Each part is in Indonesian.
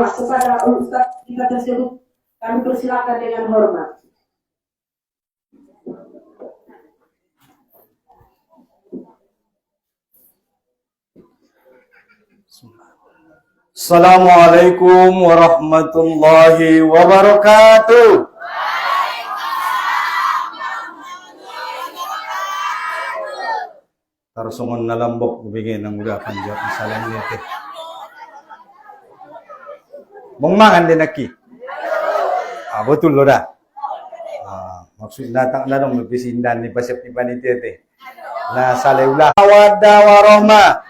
Kepada Ustaz kita tersebut kami persilakan dengan hormat. Assalamualaikum warahmatullahi wabarakatuh. Tarusungan na lambok bigyan ng udah panjat masalah niya te. Mong mangan din aki. Betul lo dah. Maksud datang na dong bisindan ni pasip ni panitia te. Nah saleulah wadah warahmah.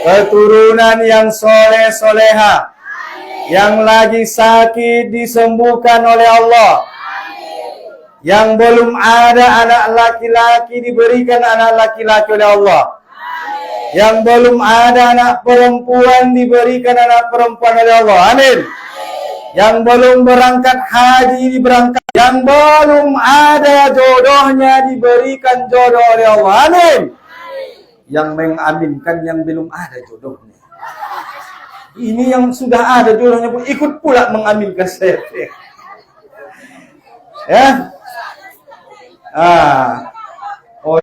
Keturunan yang soleh soleha. Yang lagi sakit disembuhkan oleh Allah. Yang belum ada anak laki-laki diberikan anak laki-laki oleh Allah. Yang belum ada anak perempuan diberikan anak perempuan oleh Allah. Amin. Yang belum berangkat haji diberangkat. Yang belum ada jodohnya diberikan jodoh oleh Allah. Amin. Yang mengaminkan yang belum ada jodohnya. Ini yang sudah ada jodohnya pun ikut pula mengaminkan saya. Ya. Oh,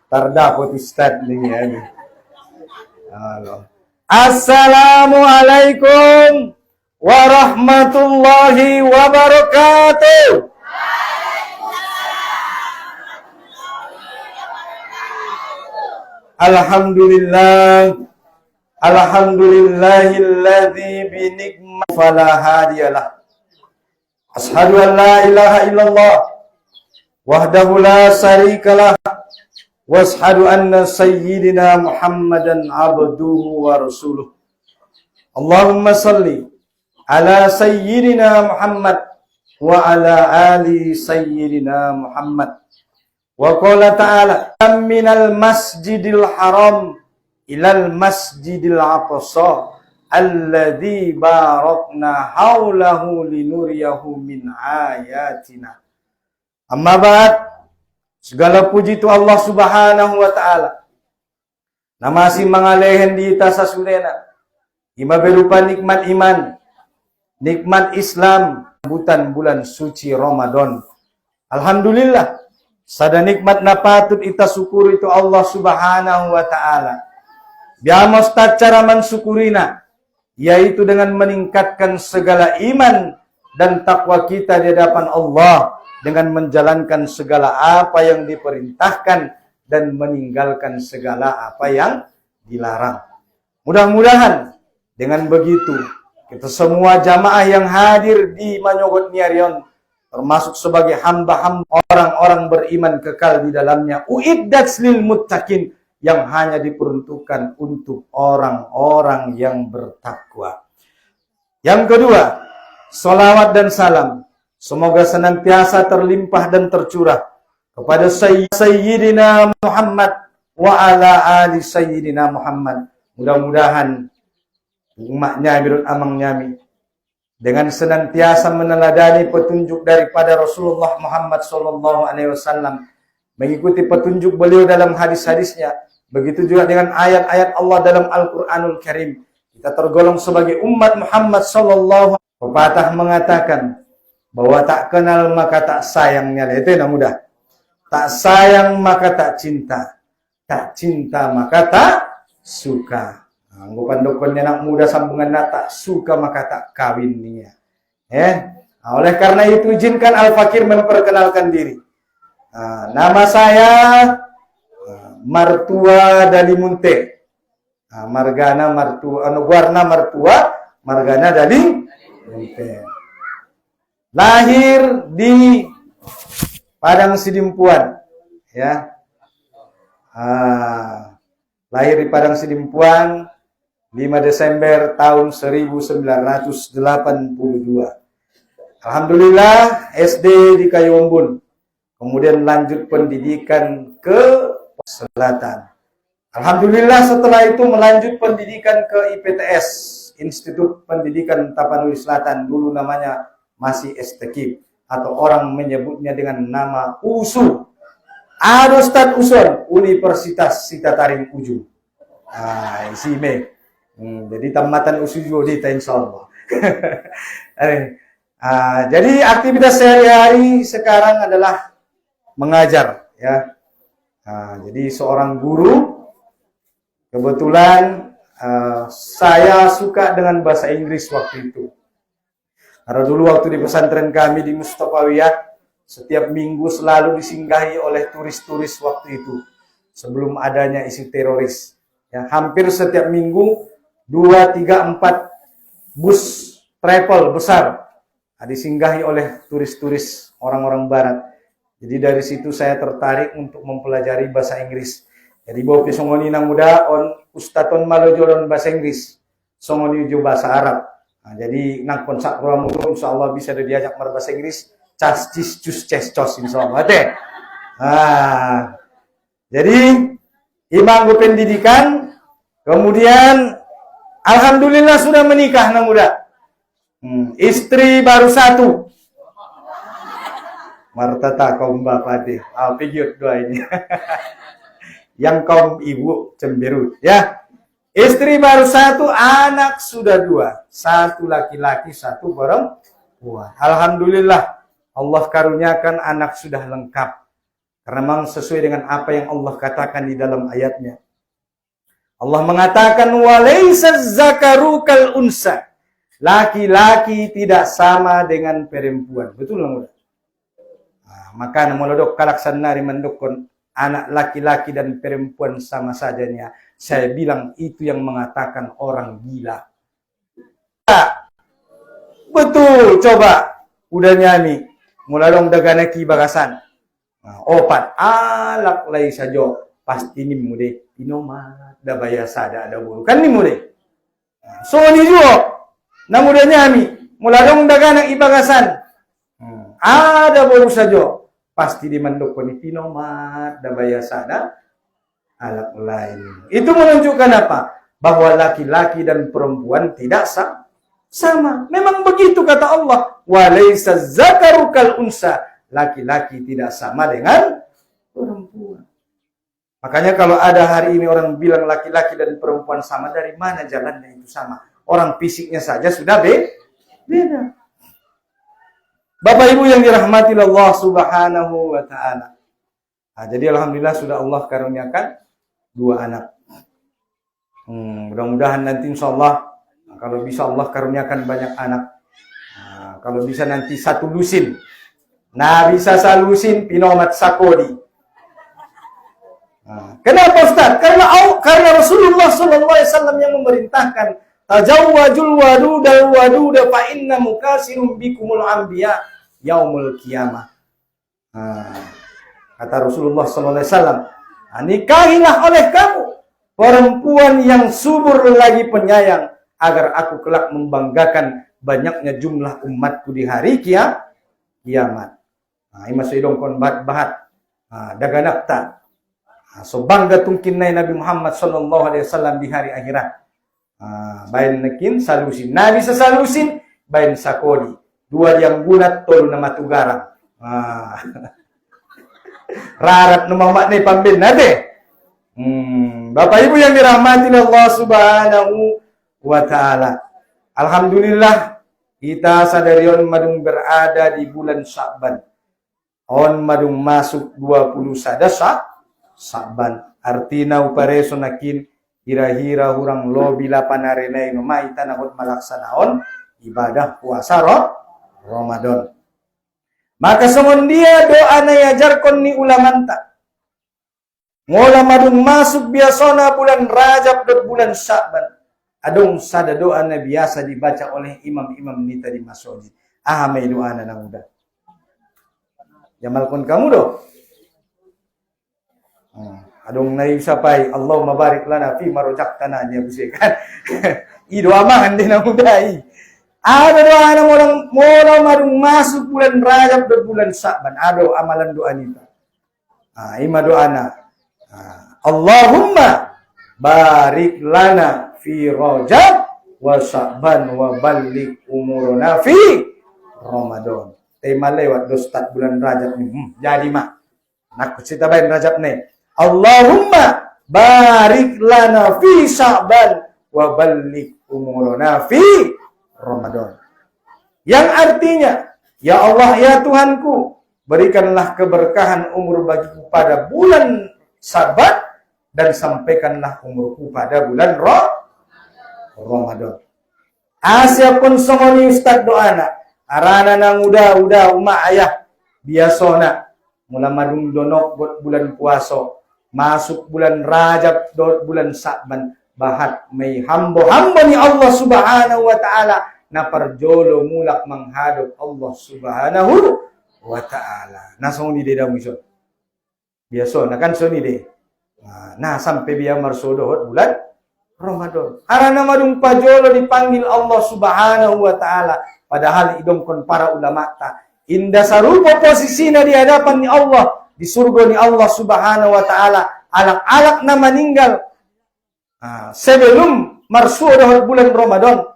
terdapot Ustaz nih ya. Halo. Assalamualaikum warahmatullahi wabarakatuh. Alhamdulillah. Alhamdulillahilladzi bi nikmatihi fala hadiyalah. Ashhadu an la ilaha illallah wahdahu la syarikalah wa ashhadu anna sayyidina Muhammadan abduhu wa rasuluh. Allahumma salli ala sayyidina Muhammad wa ala ali sayyidina Muhammad. Wa qala ta'ala minal masjidil haram ilal masjidil aqsa alladzi barakna haulahu linuriyahu min ayatina. Amma ba'd. Segala puji itu Allah Subhanahu wa taala. Namasi mangalehen di tasa sulena. Ima berupa nikmat iman, nikmat Islam, sambutan bulan suci Ramadan. Alhamdulillah. Sada nikmat na patut ita syukur itu Allah Subhanahu wa taala. Biamos cara mensyukurina, yaitu dengan meningkatkan segala iman dan takwa kita di hadapan Allah dengan menjalankan segala apa yang diperintahkan dan meninggalkan segala apa yang dilarang. Mudah-mudahan dengan begitu kita semua jamaah yang hadir di Manyogot Niarion termasuk sebagai hamba-hamba orang-orang beriman kekal di dalamnya. Uiddat lil muttaqin, yang hanya diperuntukkan untuk orang-orang yang bertakwa. Yang kedua, salawat dan salam semoga senantiasa terlimpah dan tercurah kepada Sayyidina Muhammad wa ala ali Sayyidina Muhammad. Mudah-mudahan umatnya birut amang nyami dengan senantiasa meneladani petunjuk daripada Rasulullah Muhammad SAW, mengikuti petunjuk beliau dalam hadis-hadisnya. Begitu juga dengan ayat-ayat Allah dalam Al-Quranul Karim. Kita tergolong sebagai umat Muhammad SAW. Pepatah mengatakan bahwa tak kenal maka tak sayangnya. Itu yang mudah. Tak sayang maka tak cinta. Tak cinta maka tak suka. Anggupan dokonnya anak muda sambungan tak suka maka tak kawin niya. Oleh karena itu izinkan Al-Fakir memperkenalkan diri. Nama saya Martua Dalimunte. Margana Martua, Warna Martua, Margana Dalimunte. Lahir di Padang Sidimpuan, ya. Lahir di Padang Sidimpuan 5 Desember tahun 1982. Alhamdulillah SD di Kayuwembun. Kemudian lanjut pendidikan ke Selatan. Alhamdulillah setelah itu melanjut pendidikan ke IPTS, Institut Pendidikan Tapanuli Selatan, dulu namanya masih STKIP atau orang menyebutnya dengan nama USU. Ustadz Uson, Universitas Sitataring Ujung. Isime. Jadi tamatan usuju dita insyaallah. Jadi aktivitas sehari-hari sekarang adalah mengajar, ya. Jadi seorang guru, kebetulan saya suka dengan bahasa Inggris waktu itu. Karena dulu waktu di pesantren kami di Mustafawiyah, setiap minggu selalu disinggahi oleh turis-turis waktu itu. Sebelum adanya isu teroris. Ya, hampir setiap minggu 2, 3, 4 bus travel besar disinggahi oleh turis-turis orang-orang barat. Jadi dari situ saya tertarik untuk mempelajari bahasa Inggris. Jadi bawa pisongoni nang muda on ustaton malojolon bahasa Inggris. Songoni ujo bahasa Arab. Jadi nang konsak ruang mutu insyaallah bisa diajak berbahasa Inggris. Cas cis cus ces cos insyaallah teh. Jadi imam pendidikan, kemudian alhamdulillah sudah menikah nang muda. Istri baru 1. Martata kaum bapak deh. Pigyut doa ini. Yang kaum ibu cemberut, ya. Istri baru 1, anak sudah 2. 1 laki-laki, 1 perempuan. Alhamdulillah, Allah karuniakan anak sudah lengkap. Karena memang sesuai dengan apa yang Allah katakan di dalam ayatnya. Allah mengatakan walaysa zakaru kal unsa. Laki-laki tidak sama dengan perempuan. Betul nggak? Maka molodok kalaksanari mendukun anak laki-laki dan perempuan sama sajanya. Saya bilang itu yang mengatakan orang gila. Betul, coba. Udah nyanyi. Muladong daganaki bagasan. Opat. Alak lay sajo. Pasti nimu deh. Inoma. Da bayasa da bulu. Kan nimu deh. So ni juga. Namudah nyami. Muladong daganak ibagasan. Ada bulu sajo. Pasti dimandukkan pinomat da bayasa da alak lain. Itu menunjukkan apa? Bahwa laki-laki dan perempuan tidak sama. Memang begitu kata Allah. Walaysa zakaru kal unsa. Laki-laki tidak sama dengan perempuan. Makanya kalau ada hari ini orang bilang laki-laki dan perempuan sama, dari mana jalannya itu sama? Orang fisiknya saja sudah beda. Bapak Ibu yang dirahmati Allah Subhanahu wa taala. Jadi alhamdulillah sudah Allah karuniakan 2 anak. Mudah-mudahan nanti insyaallah kalau bisa Allah karuniakan banyak anak. Kalau bisa nanti 1 lusin. Nah, bisa salusin pinomat sakodi. Kenapa Ustaz? Karena Rasulullah sallallahu alaihi wasallam yang memerintahkan tajawwajul waduda fa inna mukasirum bikumul anbiya yaumul qiyamah. Kata Rasulullah sallallahu alaihi wasallam, nikahilah oleh kamu perempuan yang subur lagi penyayang agar aku kelak membanggakan banyaknya jumlah umatku di hari kiamat. Ima sedong kon bahat daganak ta. So bangga tungkin Nabi Muhammad sallallahu alaihi wasallam di hari akhirat. Bain nekin salusin. Nabi salusin bain sakodi. 2 yang gunat tolu nama tugarang. Rarat nama makna pambin nade. Bapak Ibu yang dirahmati Allah Subhanahu wa taala. Alhamdulillah kita sadarion madung berada di bulan Sya'ban. On madung masuk 20 sadasa Sya'ban. Artina upareso nakin hira-hira hurang lobi lapanarene no maita nahot malaksanaon ibadah puasa Ramadan. Maka semundia doa na yajarkon ni ulamanta. Ngola madung masuk biasana bulan Rajab dan bulan Sya'ban. Adong sada doa na biasa dibaca oleh imam-imam nita di masjid. May doa na nang udah. Jamalkon kamu do. Adong naisapai Allahumma barik lana fi ma razaqtana nya busikan. I doa mah hande nang udai. Ada doa na mola madung masuk bulan Rajab dan bulan Sya'ban. Ada amalan doa nita. Ima doa na. Allahumma barik lana fi Rajab wa Sya'ban wa balligh umurana fi Ramadan. Tema lewat dostat bulan Rajab ni. Jadi mah. Nak cerita bain Rajab ni. Allahumma barik lana fi Sya'ban wa balligh umurana fi Ramadan. Yang artinya, ya Allah ya Tuhanku, berikanlah keberkahan umur bagiku pada bulan Sabat dan sampaikanlah umurku pada bulan Ramadan. Asia pun songoni ustad doana, arana nang udah umak ayah biasona mula madung donok buat bulan puasa, masuk bulan Rajab dot bulan Sa'ban bahat may hambo ni Allah Subhanahu wa taala na parjolo mulak menghadap Allah Subhanahu wa ta'ala. Nah, soni de dah musuh. Biasa, nah kan soni de. Nah, sampai biar marsodoh bulan Ramadan. Arana madung pajolo dipanggil Allah Subhanahu wa ta'ala. Padahal idong kon para ulama ta. Indah sarupa posisinya di hadapan ni Allah. Di surga ni Allah Subhanahu wa ta'ala. Alak-alak na meninggal. Sebelum marsodoh bulan Ramadan.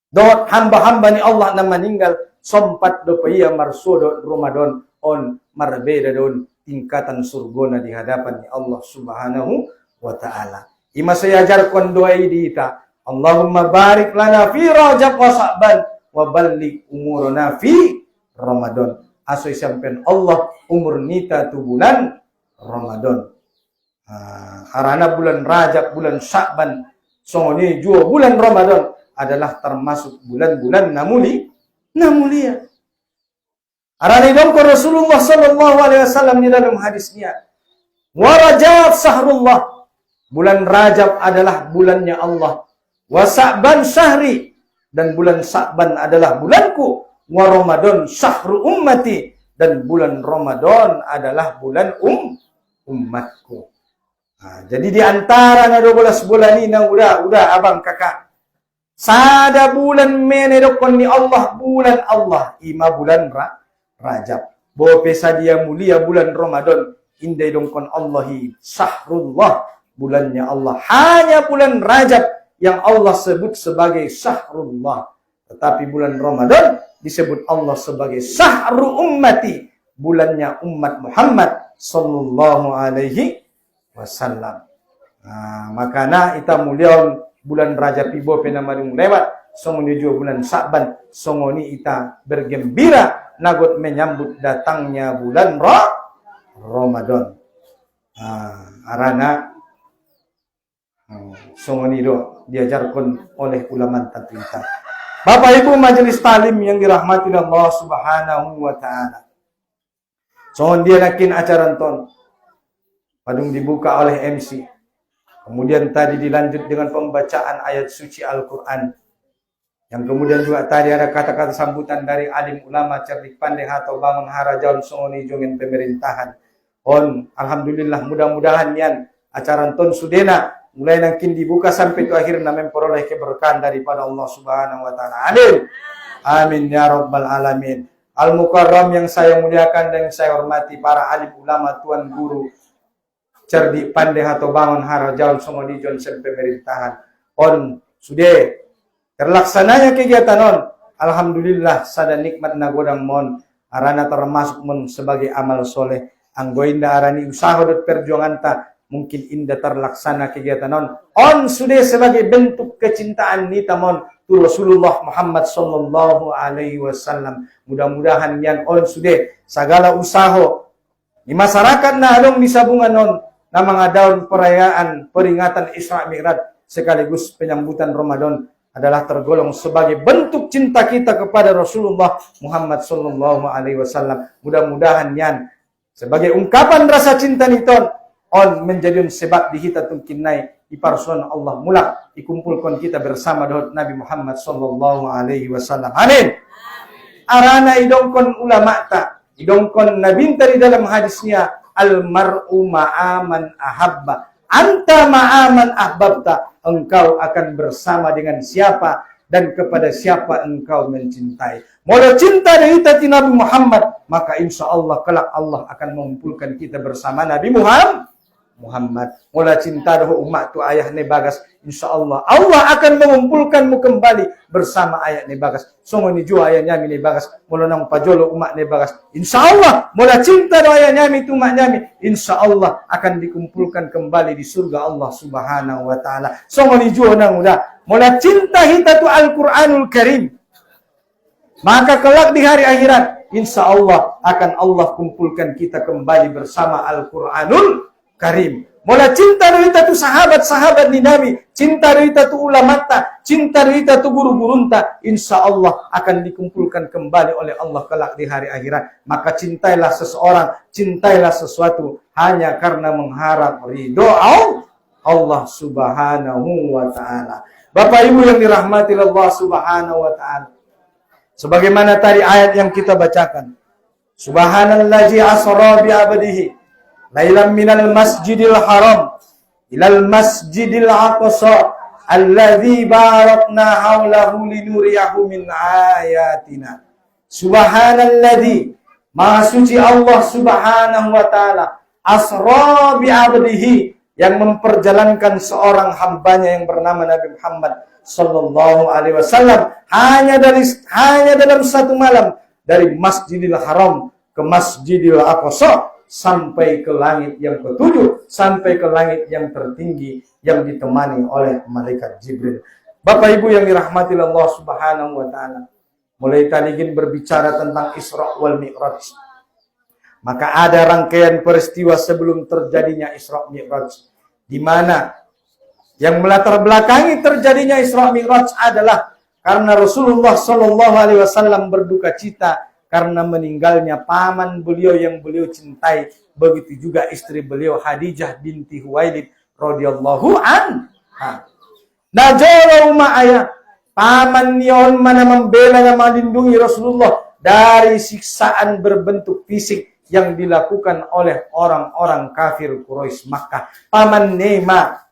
Dot hamba-hamba ni Allah na meninggal sompat do paya marsodo Ramadan on marbeda don tingkatan surga na di hadapan ni Allah Subhanahu wa taala. Ima saya ajarkan doa dita, Allahumma barik lana fi Rajab wa Sa'ban wa balligh umurana fi Ramadan. Asoy sampean Allah umur nita tu bulan Ramadan. Harana bulan Rajab, bulan Sa'ban, songoni jua bulan Ramadan adalah termasuk bulan-bulan namulia. Arani dongko Rasulullah sallallahu alaihi wasallam di dalam hadisnya. Wa Rajab sahrullah. Bulan Rajab adalah bulannya Allah. Wa Sa'ban syahri. Dan bulan Sa'ban adalah bulanku. Wa Ramadan syahru ummati. Dan bulan Ramadan adalah bulan umatku. Jadi di antara na 12 bulan ini udah abang kakak. Sada bulan menedokon ni Allah, bulan Allah, ima bulan Rajab. Bo pesa dia mulia bulan Ramadan, indai dongkon Allahi sahrullah, bulannya Allah. Hanya bulan Rajab yang Allah sebut sebagai sahrullah. Tetapi bulan Ramadan disebut Allah sebagai sahru ummati, bulannya umat Muhammad sallallahu alaihi wasallam. Makana ita mulia bulan Rajab ibo penamadung lewat, songo menuju bulan Sa'ban, songoni ita bergembira nagot menyambut datangnya bulan Ramadan. Arana songoni do diajarkan oleh ulama kita. Bapak Ibu majelis talim yang dirahmati Allah Subhanahu wa taala. Songon dia nakin acara ton padung dibuka oleh MC. Kemudian tadi dilanjut dengan pembacaan ayat suci Al-Quran. Yang kemudian juga tadi ada kata-kata sambutan dari alim ulama cerdik pandai atau bangun harajaun songoni jongin pemerintahan. Alhamdulillah mudah-mudahan yan acara ton sudena mulai nakin dibuka sampai ke akhir memperoleh keberkahan daripada Allah Subhanahu wa taala. Amin. Amin ya rabbal alamin. Al-Mukarram yang saya muliakan dan saya hormati para alim ulama, tuan guru, cerdik pandai atau bangun harajaun semua di Johnson pemerintahan. Sudah terlaksananya kegiatan alhamdulillah sada nikmat nagodang mon arana termasuk mon sebagai amal soleh anggoinda arani usaha dot perjuangan ta mungkin indah terlaksana kegiatan sudah sebagai bentuk kecintaan nita mon tu Rasulullah Muhammad sallallahu alaihi wasallam. Mudah-mudahan yan sudah segala usaha di masyarakat na adong disabungan na mga daun perayaan peringatan Isra Mi'raj sekaligus penyambutan Ramadan adalah tergolong sebagai bentuk cinta kita kepada Rasulullah Muhammad sallallahu alaihi wasallam. Mudah-mudahan yan sebagai ungkapan rasa cinta niton menjadi sebab dihitatun kinai iparson Allah mulak ikumpulkan kita bersama dengan Nabi Muhammad sallallahu alaihi wasallam. Amin. Arana idongkon ulama ta idongkon nabi tadi dalam hadisnya al-mar'u ma'aman ahabba. Anta ma'aman ahbabta. Engkau akan bersama dengan siapa dan kepada siapa engkau mencintai. Mula cinta dari tati Nabi Muhammad, maka insya Allah kelak Allah akan mengumpulkan kita bersama Nabi Muhammad. Muhammad. Mula cinta dah umat tu ayah ni bagas. InsyaAllah Allah akan mengumpulkanmu kembali bersama ayah ni bagas. Songo ni jua ayah nyami ni bagas. Mula nang pajolo umat ni bagas. InsyaAllah mula cinta dah ayah nyami tu umat nyami. InsyaAllah akan dikumpulkan kembali di surga Allah Subhanahu wa ta'ala. Songo ni jua nang udah. Mula cinta kita tu Al-Quranul Karim. Maka kelak di hari akhirat, insya Allah akan Allah kumpulkan kita kembali bersama Al-Quranul Karim. Mula cinta kita tu sahabat-sahabat ni Nabi, cinta kita tu ulama ta, cinta kita tu guru-guru ta, insya Allah akan dikumpulkan kembali oleh Allah kelak di hari akhirat. Maka cintailah seseorang, cintailah sesuatu hanya karena mengharap ridho Allah Subhanahu wa ta'ala. Bapak Ibu yang dirahmati Allah Subhanahu wa ta'ala. Sebagaimana tadi ayat yang kita bacakan. Subhanallazi asra bi 'abdihi lailan minal masjidil haram ilal masjidil aqsa alladzi barakna haulahu linuriyahu min ayatina. Subhanallazi, maha suci Allah Subhanahu wa ta'ala, asra bi 'abdihi, yang memperjalankan seorang hambanya yang bernama Nabi Muhammad sallallahu alaihi wasallam hanya dalam satu malam dari Masjidil Haram ke Masjidil Aqsa sampai ke langit yang ketujuh, sampai ke langit yang tertinggi yang ditemani oleh malaikat Jibril. Bapak Ibu yang dirahmati Allah Subhanahu wa taala, mulai tadi ingin berbicara tentang Isra wal Mi'raj. Maka ada rangkaian peristiwa sebelum terjadinya Isra Mi'raj, di mana yang melatar belakangi terjadinya Isra Mi'raj adalah karena Rasulullah Shallallahu Alaihi Wasallam berduka cita karena meninggalnya paman beliau yang beliau cintai, begitu juga istri beliau Khadijah binti Huwailid radhiyallahu anha. Najara umma ayah, paman nion mana membela dan melindungi Rasulullah dari siksaan berbentuk fisik yang dilakukan oleh orang-orang kafir Quraisy Makkah. Paman Nema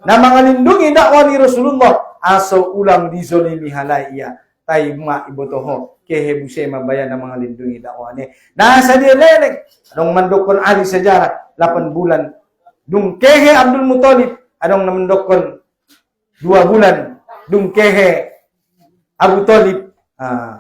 nama ngalindungi dakwani Rasulullah asal ulang dizolimi halaiya taima ibu toho kehe busema bayan nama ngalindungi dakwani. Nah sadia lelek adong mandokon ahli sejarah 8 bulan dung kehe Abdul Muthalib adong namandokon 2 bulan dung kehe Abu Thalib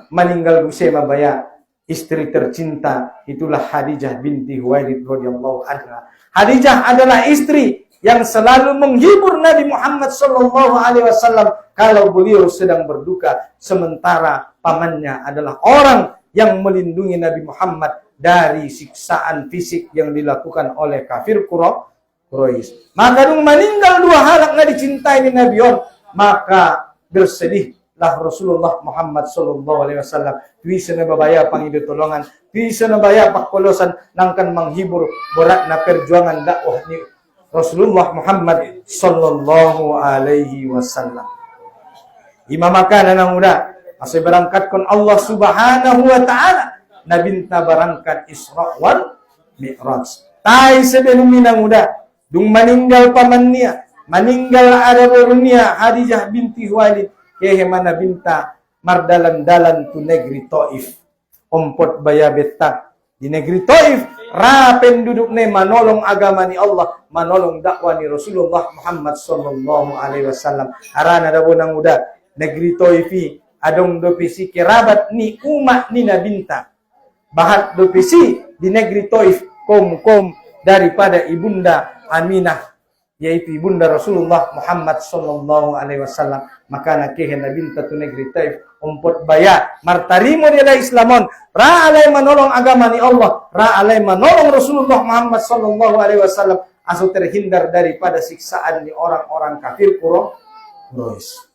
meninggal busema baya. Istri tercinta itulah Khadijah binti Huwailid radhiyallahu anha. Khadijah adalah istri yang selalu menghibur Nabi Muhammad sallallahu alaihi wasallam kalau beliau sedang berduka, sementara pamannya adalah orang yang melindungi Nabi Muhammad dari siksaan fisik yang dilakukan oleh kafir Quraisy. Maka dung meninggal 2 halak na dicintai ni Nabi on, maka bersedih lah Rasulullah Muhammad sallallahu alaihi wasallam. Bisa na babaya pangidotolongan, bisa na baya pakolosan nangkan menghibur berat na perjuangan dakwah ni Rasulullah Muhammad sallallahu alaihi wasallam. Imamakan nang uda asay berangkat kon Allah Subhanahu wa taala nabinta berangkat Isra wal Mi'raj. Tai sebelum minang uda dung meninggal pamannya, meninggal ada berunia Khadijah binti Huwailid kehe mana binta mardalan-dalan tu negeri Taif. Ompot baya betak di negeri Taif, rapen duduk ne manolong agama ni Allah, manolong dakwah ni Rasulullah Muhammad sallallahu alaihi wasallam. Arana da bonang uda negeri Taifi adong dopisi kerabat ni umat ni nabinta. Bahat dopisi di negeri Taif kom daripada ibunda Aminah, yaitu ibunda Rasulullah Muhammad sallallahu alaihi wasallam. Maka nakeh nabinta tu negeri Taif umpot baya martarimo dia Islamon, ra alai menolong agama ni Allah, ra alai menolong Rasulullah Muhammad sallallahu alaihi wasallam aso terhindar daripada siksaan ni orang-orang kafir Quraisy.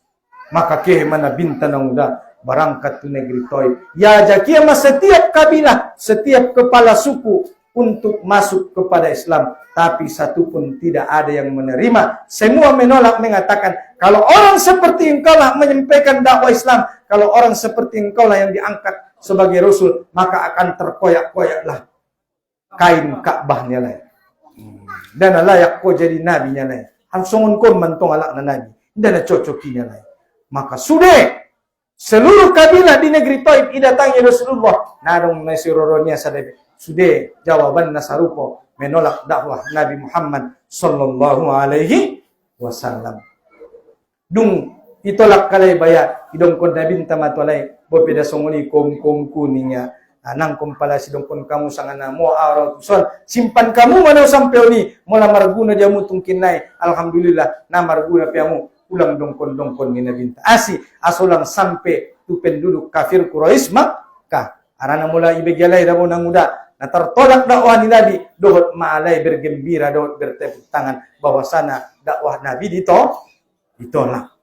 Maka keh mana binta nang udah berangkat tu negeri Taif. Ya jakia mas setiap kabilah, setiap kepala suku untuk masuk kepada Islam, tapi satu pun tidak ada yang menerima. Semua menolak, mengatakan kalau orang seperti engkau lah menyampaikan dakwah Islam, kalau orang seperti engkau lah yang diangkat sebagai Rasul, maka akan terkoyak-koyaklah kain Ka'bahnya lah. Dan layak kau jadi nabinya lah. Hansongon kau mentong alak na nabi, dan cocokinya lah. Maka sudah seluruh kabilah di negeri Taif idatangi Rasulullah. Nadong nasiroronya sadebe. Sudah jawaban nasarupo menolak dakwah Nabi Muhammad sallallahu alaihi wasallam. Dung itolak kalay baya idong kon Nabi tamatolay bo peda songoni kom kuninga nang kumpala sidong kon kamu sangana mo araw son simpan kamu manaw sampeo ni mula marguna dia mo tungkinay alhamdulillah na marguna piamu ulang dongkon ni Nabi asi asolang sampai tu penduduk kafir Quraisy Makkah arana mula ibegalay ramo nang muda na tertolak dakwah ni Nabi dohot maalay bergembira dohot bertepuk tangan bahwasana dakwah Nabi ditolak.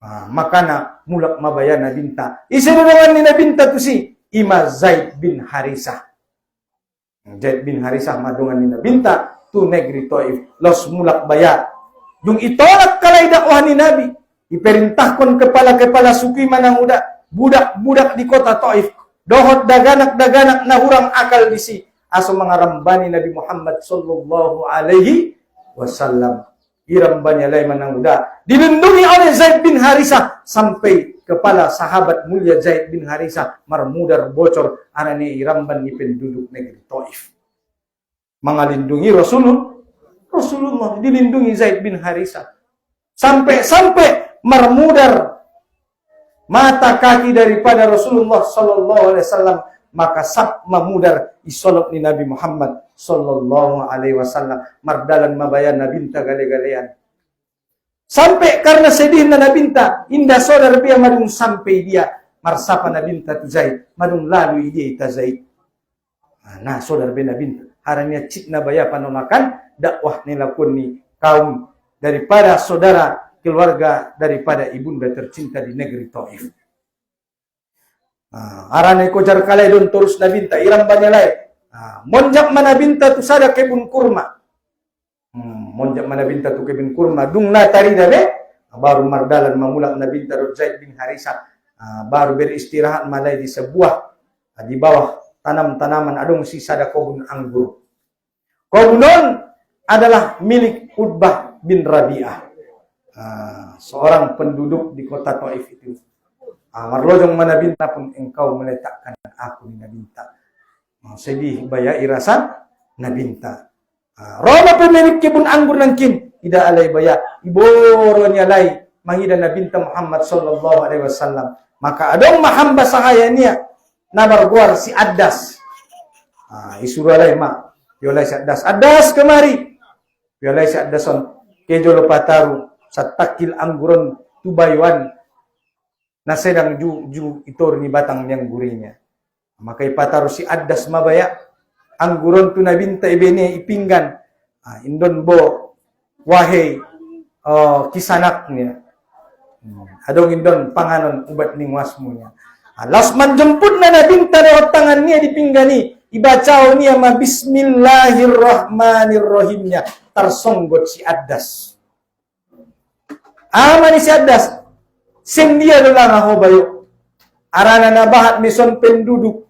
Makana mulak mabayan na binta. Isinulangan ni na binta tu si Ima Zaid bin Harisah. Zaid bin Harisah madungan ni na binta tu negeri Taif. Los mulak baya. Yung itolak kalay dakwah ni Nabi. Iperintahkan kepala-kepala suku manang muda. Budak-budak di kota Taif. Dohot daganak-daganak na hurang akal disi. Aso mga rambani Nabi Muhammad sallallahu alaihi wasallam. Irambanya lay manang muda. Dilindungi oleh Zaid bin Harisah. Sampai kepala sahabat mulia Zaid bin Harisah. Marmudar bocor. Anani iramban ni penduduk negeri Taif. Mengalindungi Rasulullah. Dilindungi Zaid bin Harisah. Sampai marmudar mata kaki daripada Rasulullah sallallahu alaihi wasallam, maka sab mamudar isolok ni Nabi Muhammad sallallahu alaihi wasallam mardalan mabayan nabinta gale-galean. Sampai karena sedih na nabinta indah saudara pia madung sampai dia marsapa nabinta tu Zaid madung lalu dia ita Zaid. Nah saudara pia nabinta haranya cik nabaya panolakan dakwah nilakun ni kaum daripada saudara keluarga daripada ibunda tercinta di negeri Taif. Arane kojar kalay don terus nabinta iram banyalay. Monjak manabinta tu sada kebun kurma. Monjak manabinta tu kebun kurma dung na tari dabe baru mardalan mamulak nabinta Zaid bin Harisah. Baru beristirahat malay di sebuah di bawah tanam-tanaman adong si sada kebun anggur. Kebunon adalah milik Utbah bin Rabi'ah. Seorang penduduk di kota Taif itu. Marlojong manabinta pun engkau meletakkan aku ni nabinta. Sedih baya irasan nabinta. Roma pemilik kebun anggur nangkin ida alay baya iboronya lay mangida nabinta Muhammad sallallahu alaihi wasallam. Maka adong mahamba sahaya niya nabarguar si Addas. Isuralay ma yolay si Addas. Addas kemari. Yolay si Addason kejolo pataru sa takil angguron tubaywan na sedang ju itor ni batang niyang gurinya. Maka ipataro si Addas mabaya angguron tu nabinta ibene ipinggan indon bo wahe kisanak niya. Adong indon panganon ubat ning wasmo niya. Lasman jemput na nabinta na tangan niya dipinggani ibacao niya ma bismillahirrahmanirrahim niya tarsonggot si Addas. Ama ni si Addas, sing dia lang ako bayo. Arana na bahat mison penduduk.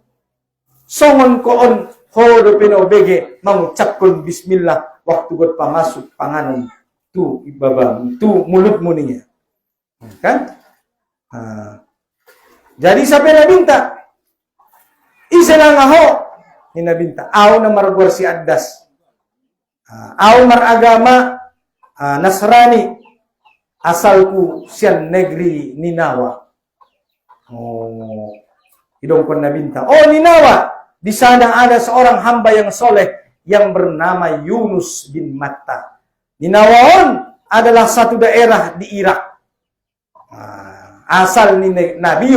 Songon koon, hodo pinobege, mangucap kon bismillah, waktu got pamasuk panganon, tu ibabang, tu mulut mo niya. Kan? Jadi sampai nabinta, isa lang ako, ni nabinta, aw na maragwar si Addas. Aw maragama, Nasrani, asalku siyan negeri Ninawa. Idong kon nabinta. Ninawa. Di sana ada seorang hamba yang soleh yang bernama Yunus bin Matta. Ninawaon adalah satu daerah di Irak. Asal Nabi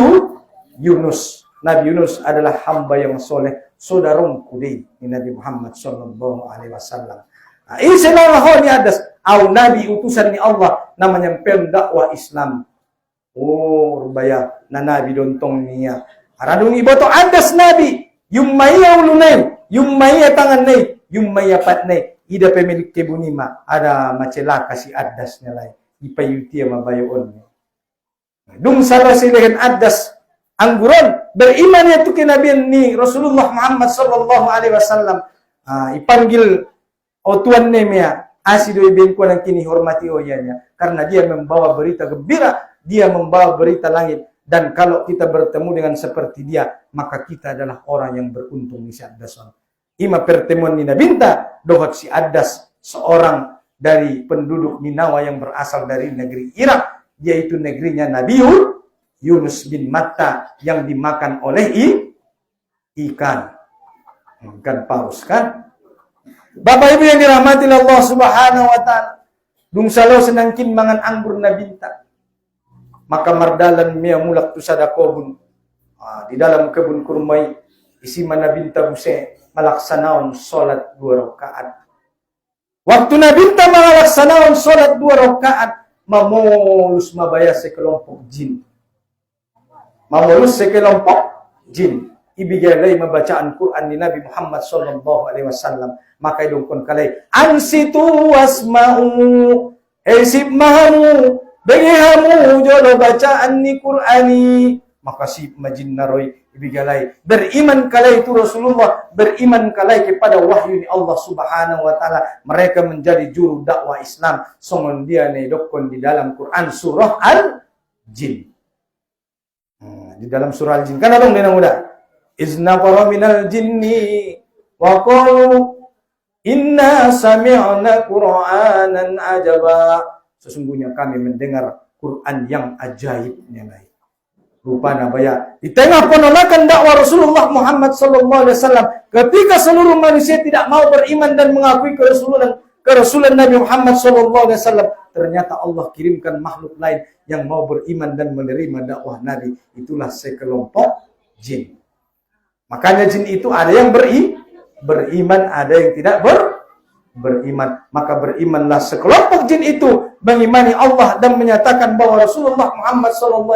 Yunus. Nabi Yunus adalah hamba yang soleh. Saudarong kudai ni Nabi Muhammad sallallahu alaihi wasallam. Isilah ni Addas. Nabi utusan ni Allah namanya pendakwah Islam. Rubaya na Nabi dontong niya. Aradong iba to Addas Nabi. Yung maya ulunay, yung maya tangan nay, yung maya patnay. Ida pemilik kebunima. Ada macelaka si Addas nilay. Ipayuti mabayoon niya. Dung sara silahan Addas angguron. Beriman niya to kinabihan ni Rasulullah Muhammad sallallahu alaihi wasallam. Ipanggil tuan niya. Asido ibin ko ng kinihormati o yan niya. Karena dia membawa berita gembira, dia membawa berita langit. Dan kalau kita bertemu dengan seperti dia, maka kita adalah orang yang beruntung ni si Addason. Ima pertemuan ni Nabinta dohot si Adas, seorang dari penduduk Ninawa yang berasal dari negeri Irak, yaitu negerinya Nabi Yunus bin Matta yang dimakan oleh ikan paus kan. Bapak Ibu yang dirahmati Allah Subhanahu wa taala, dung salo senangkin mangan anggur Nabinta. Maka mardalan mia mulak tu sadakobun. Di dalam kebun kurmai isi Nabinta buse malaksanaon salat 2 rakaat. Waktu Nabinta malaksanaon salat 2 rakaat, mamulus mabaya sekelompok jin. Mamulus sekelompok jin. Ibigay mabacaan Quran ni Nabi Muhammad sallallahu alaihi wasallam. Maka idungkon kalay ansitu wasma'u esib mahamu begihamu jolo bacaan ni Qurani. Maka si majin naroy ibigalay beriman kalay itu Rasulullah, beriman kalay kepada wahyu ni Allah Subhanahu wa taala. Mereka menjadi juru dakwah Islam. Songon dia ne dokon di dalam Quran surah Al-Jin. Di dalam surah Al-Jin kan dong dina muda. Izna para minal jinni wa qalu inna sami'na Qur'anan ajaba. Sesungguhnya kami mendengar Quran yang ajaib. Rupanya baya di tengah penolakan dakwah Rasulullah Muhammad sallallahu alaihi wasallam, ketika seluruh manusia tidak mau beriman dan mengakui kerasulan Nabi Muhammad sallallahu alaihi wasallam, ternyata Allah kirimkan makhluk lain yang mau beriman dan menerima dakwah Nabi. Itulah sekelompok jin. Makanya jin itu ada yang beriman, ada yang tidak beriman. Maka berimanlah sekelompok jin itu mengimani Allah dan menyatakan bahwa Rasulullah Muhammad SAW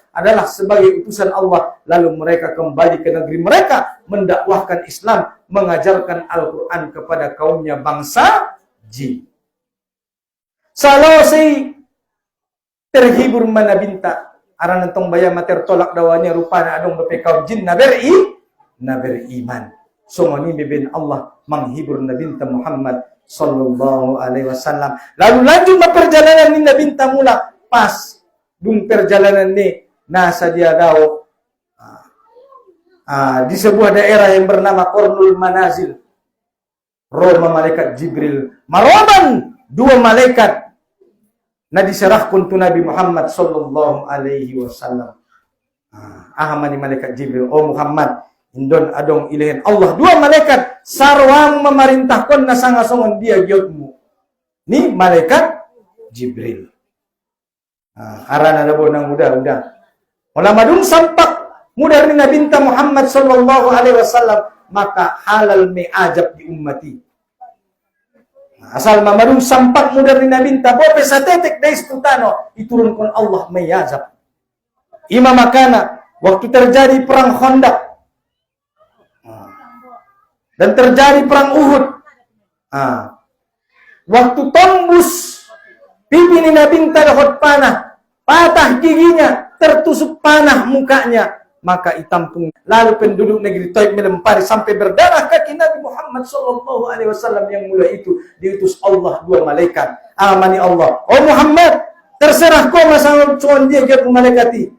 adalah sebagai utusan Allah. Lalu mereka kembali ke negeri mereka, mendakwahkan Islam, mengajarkan Al-Quran kepada kaumnya bangsa jin. Salasi terhibur mana binta. Aran nentong baya mater tolak dawanya rupanya adong bepekau jin na beriman. Sungoni bibin Allah menghibur Nabinta Muhammad sallallahu alaihi wasallam. Lalu lanjut perjalanan ni Nabinta mula pas dung perjalanan ni nasa dia daw di sebuah daerah yang bernama Qornul Manazil. Roma malaikat Jibril maroban 2 malaikat na diserahkan tu Nabi Muhammad sallallahu alaihi wasallam. Ahamani malaikat Jibril, oh Muhammad, indon adong ilahin Allah 2 malaikat sarwang memerintahkan na sangasongon dia giotmu. Ni malaikat Jibril. Arana na bo nang muda-muda. Mula madung sampak muda ni Nabinta Muhammad sallallahu alaihi wasallam, maka halal me ajab di ummati. Asal mamadung sampak muda ni Nabinta bope sa tetek dais tutano iturunkan Allah may azab. Ima makana waktu terjadi perang Khandaq dan terjadi perang Uhud. Waktu tembus pipi ni Nabinta dahot panah, patah giginya, tertusuk panah mukanya, maka itampung. Lalu penduduk negeri Taif melempari sampai berdarah kaki Nabi Muhammad sallallahu alaihi wasallam yang mulai itu diutus Allah 2 malaikat. Amani Allah, oh Muhammad, terserah kau masalah cuan dia ke malaikati.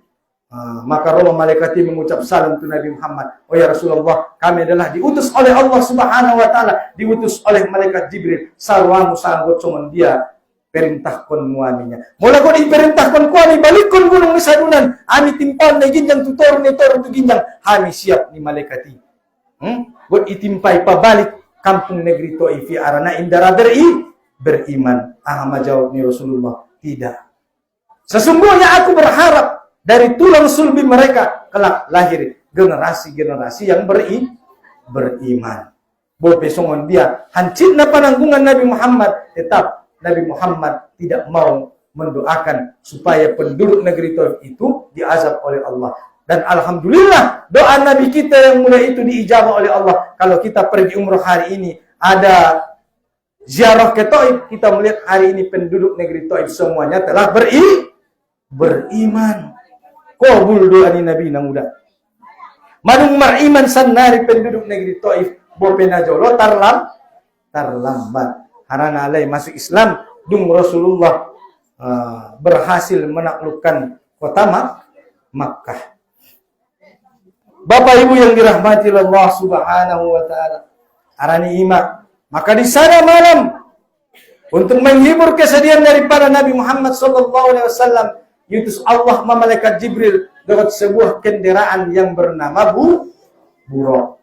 Maka roh malaikati mengucap salam ke Nabi Muhammad. Oh ya Rasulullah, kami adalah diutus oleh Allah Subhanahu wa taala, diutus oleh malaikat Jibril. Sarwamu sanggup cuman dia perintahkan muaminya. Mula ko diperintahkan ko ani balikon gunung ni sadunan. Ami timpal na ginjang tutor ni tor tu ginjang. Ami siap ni malaikati. Buat itimpai pabalik kampung negeri Taif arana indara beriman. Ahmad jawab ni Rasulullah, tidak. Sesungguhnya aku berharap dari tulang sulbi mereka kelak lahir generasi-generasi yang beriman. Bope songon dia hancit na pananggungan Nabi Muhammad, tetap Nabi Muhammad tidak mau mendoakan supaya penduduk negeri Taif itu diazab oleh Allah. Dan alhamdulillah doa Nabi kita yang mulai itu diijabah oleh Allah. Kalau kita pergi umrah hari ini, ada ziarah ke Taif, kita melihat hari ini penduduk negeri Taif semuanya telah beriman. Qabul doa ni Nabi na muda. Manung mariman sanari penduduk negeri Taif bope na jolo terlambat. Harana alai masuk Islam dung Rasulullah berhasil menaklukkan kota Makkah. Bapak Ibu yang dirahmati Allah Subhanahu wa taala. arani ima. Maka di sana malam untuk menghibur kesedihan daripada Nabi Muhammad sallallahu alaihi wasallam, yutus Allah malaikat Jibril dengan sebuah kendaraan yang bernama Buraq.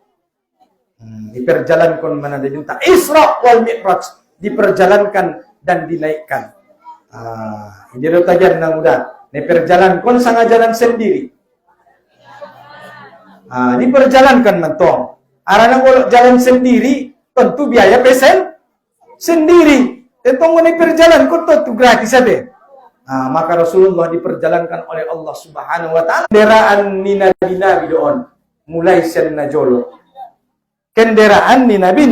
Diperjalankan mana dia minta Isra wal Mi'raj, diperjalankan dan dinaikkan. Ini rotajan nang udah diperjalankan sang jalan sendiri. Diperjalankan mentong. Arana kalau jalan sendiri tentu biaya pesen sendiri. Tentu mengenai perjalanan tentu gratis saja. Maka Rasulullah diperjalankan oleh Allah Subhanahu wa taala. Kendaraan ni nabi doon mulai sen najolo. Kendaraan ni nabi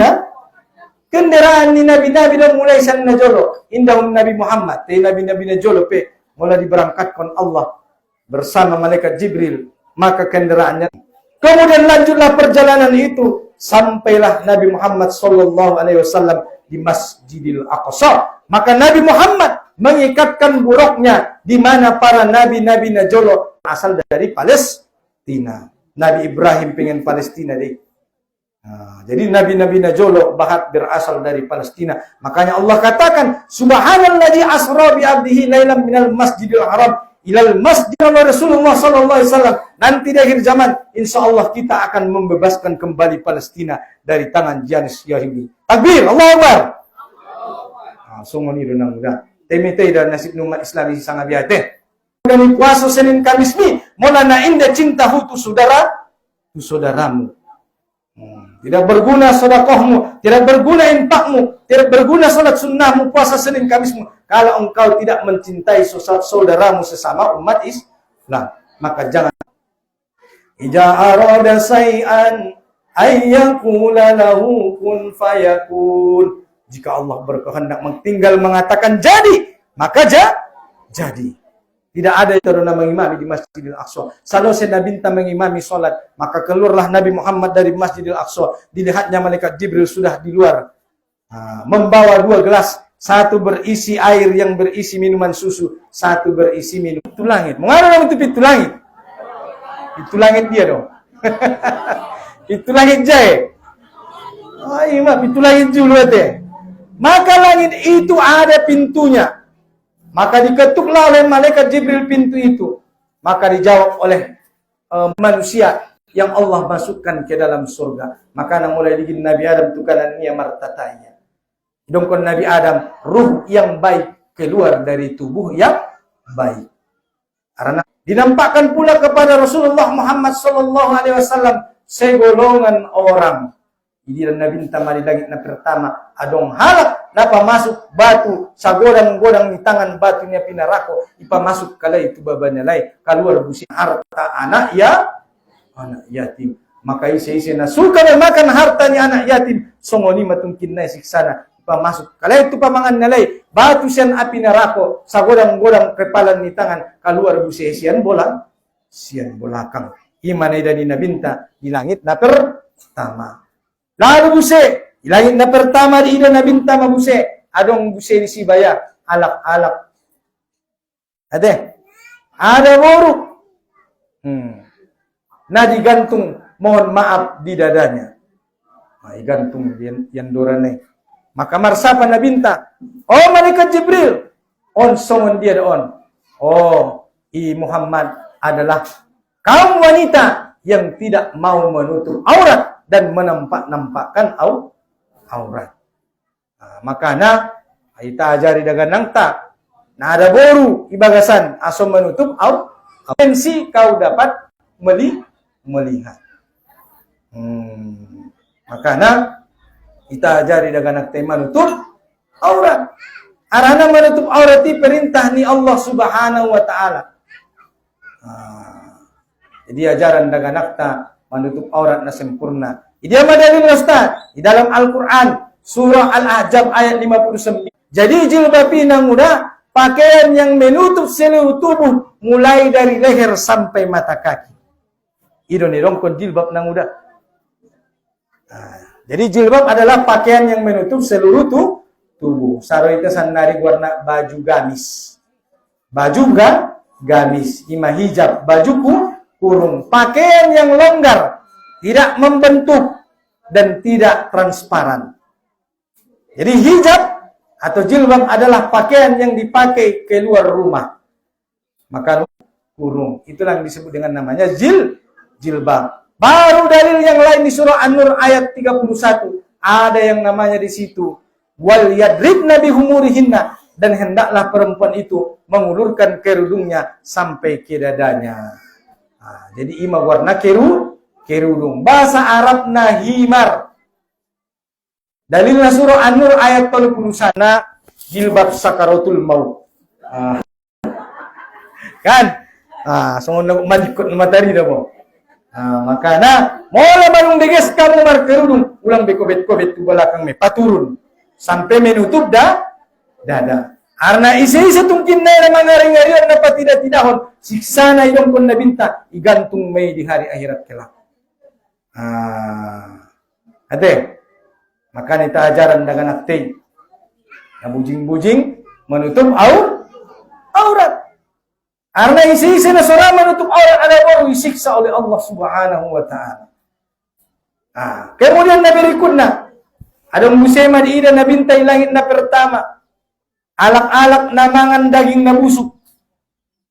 doon mulai sen najolo. Indahum Nabi Muhammad, nabi najolo mulai diberangkatkan Allah bersama malaikat Jibril. Maka kendaraannya kemudian lanjutlah perjalanan itu sampailah Nabi Muhammad sallallahu alaihi wasallam di Masjidil Aqsa. Maka Nabi Muhammad mengikatkan buruknya di mana para nabi-nabi najolo asal dari Palestina. Nabi Ibrahim pengen Palestina deh. Jadi nabi-nabi najolo bahat berasal dari Palestina. Makanya Allah katakan subhanallazi asra bi 'abdihi lailan minal masjidil haram ilal masjid Rasulullah sallallahu alaihi wasallam. Nanti di akhir zaman insyaallah kita akan membebaskan kembali Palestina dari tangan Zionis Yahudi. Takbir, Allahu Akbar. Sungguh ni renang muda. Temete dan nasib umat Islam di sangat biate. Dan puasa Senin Kamis ni mulana indah cinta hutu saudaramu. Tidak berguna sedekahmu, tidak berguna infakmu, tidak berguna salat sunnahmu, puasa Senin Kamismu kalau engkau tidak mencintai saudaramu sesama umat Islam. Maka jangan. Ija arada say'an ayyakula lahu kun fayakun. Jika Allah berkehendak tinggal mengatakan jadi, maka jadi. Tidak ada itu orang mengimami di Masjidil Aqsa. Selesai Nabi minta mengimami solat, maka keluarlah Nabi Muhammad dari Masjidil Aqsa. Dilihatnya malaikat Jibril sudah di luar, membawa 2 gelas, satu berisi air yang berisi minuman susu, satu berisi minum pintu langit. Mengapa itu pintu langit? Pintu langit dia dong. Pintu langit jaya. Iya, pintu langit dulu deh. Maka langit itu ada pintunya. Maka diketuklah oleh malaikat Jibril pintu itu. Maka dijawab oleh manusia yang Allah masukkan ke dalam surga. Maka mulai digin Nabi Adam tukanan niya martatanya. Dongkon Nabi Adam, ruh yang baik keluar dari tubuh yang baik. Karena dinampakkan pula kepada Rasulullah Muhammad sallallahu alaihi wasallam segolongan orang. Jadi Nabi tamari langit na pertama adong halak napa masuk batu sagodang-godang di tangan batunya pinarako ipa masuk kala itu babanya lai keluar busi harta anak yatim. Maka isi na suka makan hartanya anak yatim songoni matungkin na siksana ipa masuk kala itu pamangan nalai batu sian api nerako sagodang-godang kepalan di tangan keluar busi sian bolakang imane dari nabinta di langit na pertama. Lalu buse, langit na pertama di ida na binta mabuse. Adong buse di Sibaya, alak-alak. Ada buruk. Na digantung mohon maaf di dadanya. Digantung yan dorane. Maka marsapan na binta. Oh malaikat Jibril. On songon dia doon. Oh, Muhammad adalah kaum wanita yang tidak mau menutup aurat dan menampak-nampakkan aurat. Makanya kita ajari dengan nangta. Nah ada boru ibagasan aso menutup pensi kau dapat melihat. Makanya kita ajari dengan nangta menutup aurat. Arana menutup aurat itu perintah ni Allah Subhanahu wa taala. Jadi ajaran dengan nangta menutup aurat na sempurna. Dia madalil Ustaz di dalam Al-Qur'an surah Al-Ahzab ayat 59. Jadi jilbab na muda pakaian yang menutup seluruh tubuh mulai dari leher sampai mata kaki. Itu nih rongkon jilbab na muda. Jadi jilbab adalah pakaian yang menutup seluruh tubuh. Saro itu sandari warna baju gamis. Baju gamis, ima hijab, bajuku kurung, pakaian yang longgar, tidak membentuk, dan tidak transparan. Jadi hijab atau jilbab adalah pakaian yang dipakai keluar rumah. Maka kurung. Itulah yang disebut dengan namanya jilbab. Baru dalil yang lain di surah An-Nur ayat 31. Ada yang namanya di situ. Wal yadribna bihumurihinna. Dan hendaklah perempuan itu mengulurkan kerudungnya sampai ke dadanya. Jadi ima warna kerudung. Bahasa Arabna himar. Dalilnya surah An-Nur ayat 31. Jilbab sakaratul maut. Kan? Semua majikut matahari dah po. Makana mola manung deges kamu mar kerudung ulang bekobet-kobet tu belakang me paturun sampai menutup dada. Arna isi-isi tungkin na mangari-ngarian na patidah-tidahon siksa na idong kon nabinta igantung may di hari akhirat kelak. Ate, maka nita ajaran dengan akting na bujing-bujing menutup aurat. Karena isi-isi na surah menutup aurat ada baru disiksa oleh Allah Subhanahu wa ta'ala. Kemudian na berikutnya ada musema di ida na bintay langit na pertama. Alak-alak na mangan daging na busuk.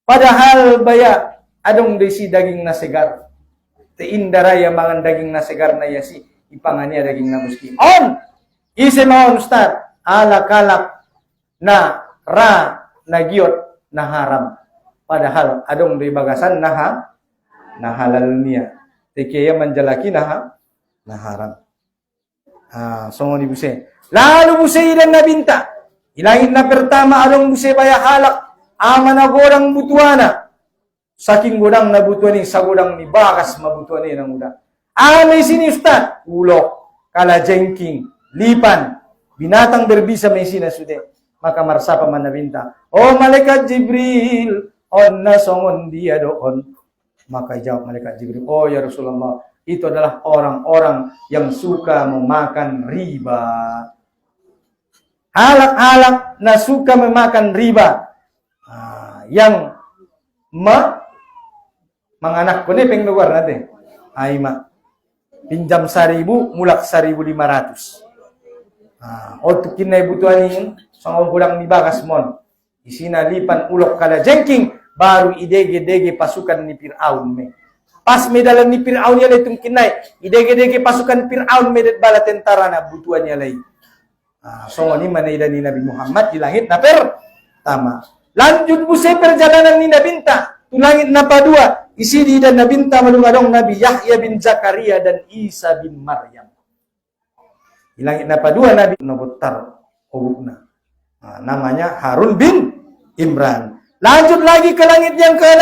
Padahal baya adong desi daging na segar. Teindaraya mangan daging na segar na yasi ipanganya daging na buski. Isi maon ustad alak-alak na na giot na haram. Padahal adong di bagasan na halal niya. Tikaya manjalaki na haram. Songo ni buse. Lalu buse ilan na binta. Ilangit na pertama adong buse baya halak. Ama na godang butuana. Saking godang na butuani sa godang ni bagas mabutuani ng udang. May sini ustad. Ulok, kalajengking, lipan. Binatang berbisa may sinasude. Maka marsapa man na binta. Malaikat Jibril. Na songon dia doon. Maka jawab malaikat Jibril, ya Rasulullah, itu adalah orang-orang yang suka memakan riba. Halak-halak na suka memakan riba. Yang manganak ko ni peng lugar natin. Pinjam 1,000, mulak 1,500. Otukin na ibutuan yung sangong kulang ni bagas mon. Isina lipan ulok kala jengking. Baru idege-dege pasukan ni Fir'aun me. Pas medalan ni Fir'aun ya itong kinay. Idege-dege pasukan Fir'aun me bala tentara na butuan niya lay. So ni manayda ni Nabi Muhammad di langit na pertama. Lanjut busay perjalanan ni Nabinta. Tulangit na padua. Isi di dan Nabinta malungadong Nabi Yahya bin Zakaria dan Isa bin Maryam. Di langit na padua Nabi nabutar obukna. Namanya Harun bin Imran. Lanjut lagi ke langit yang ke-6.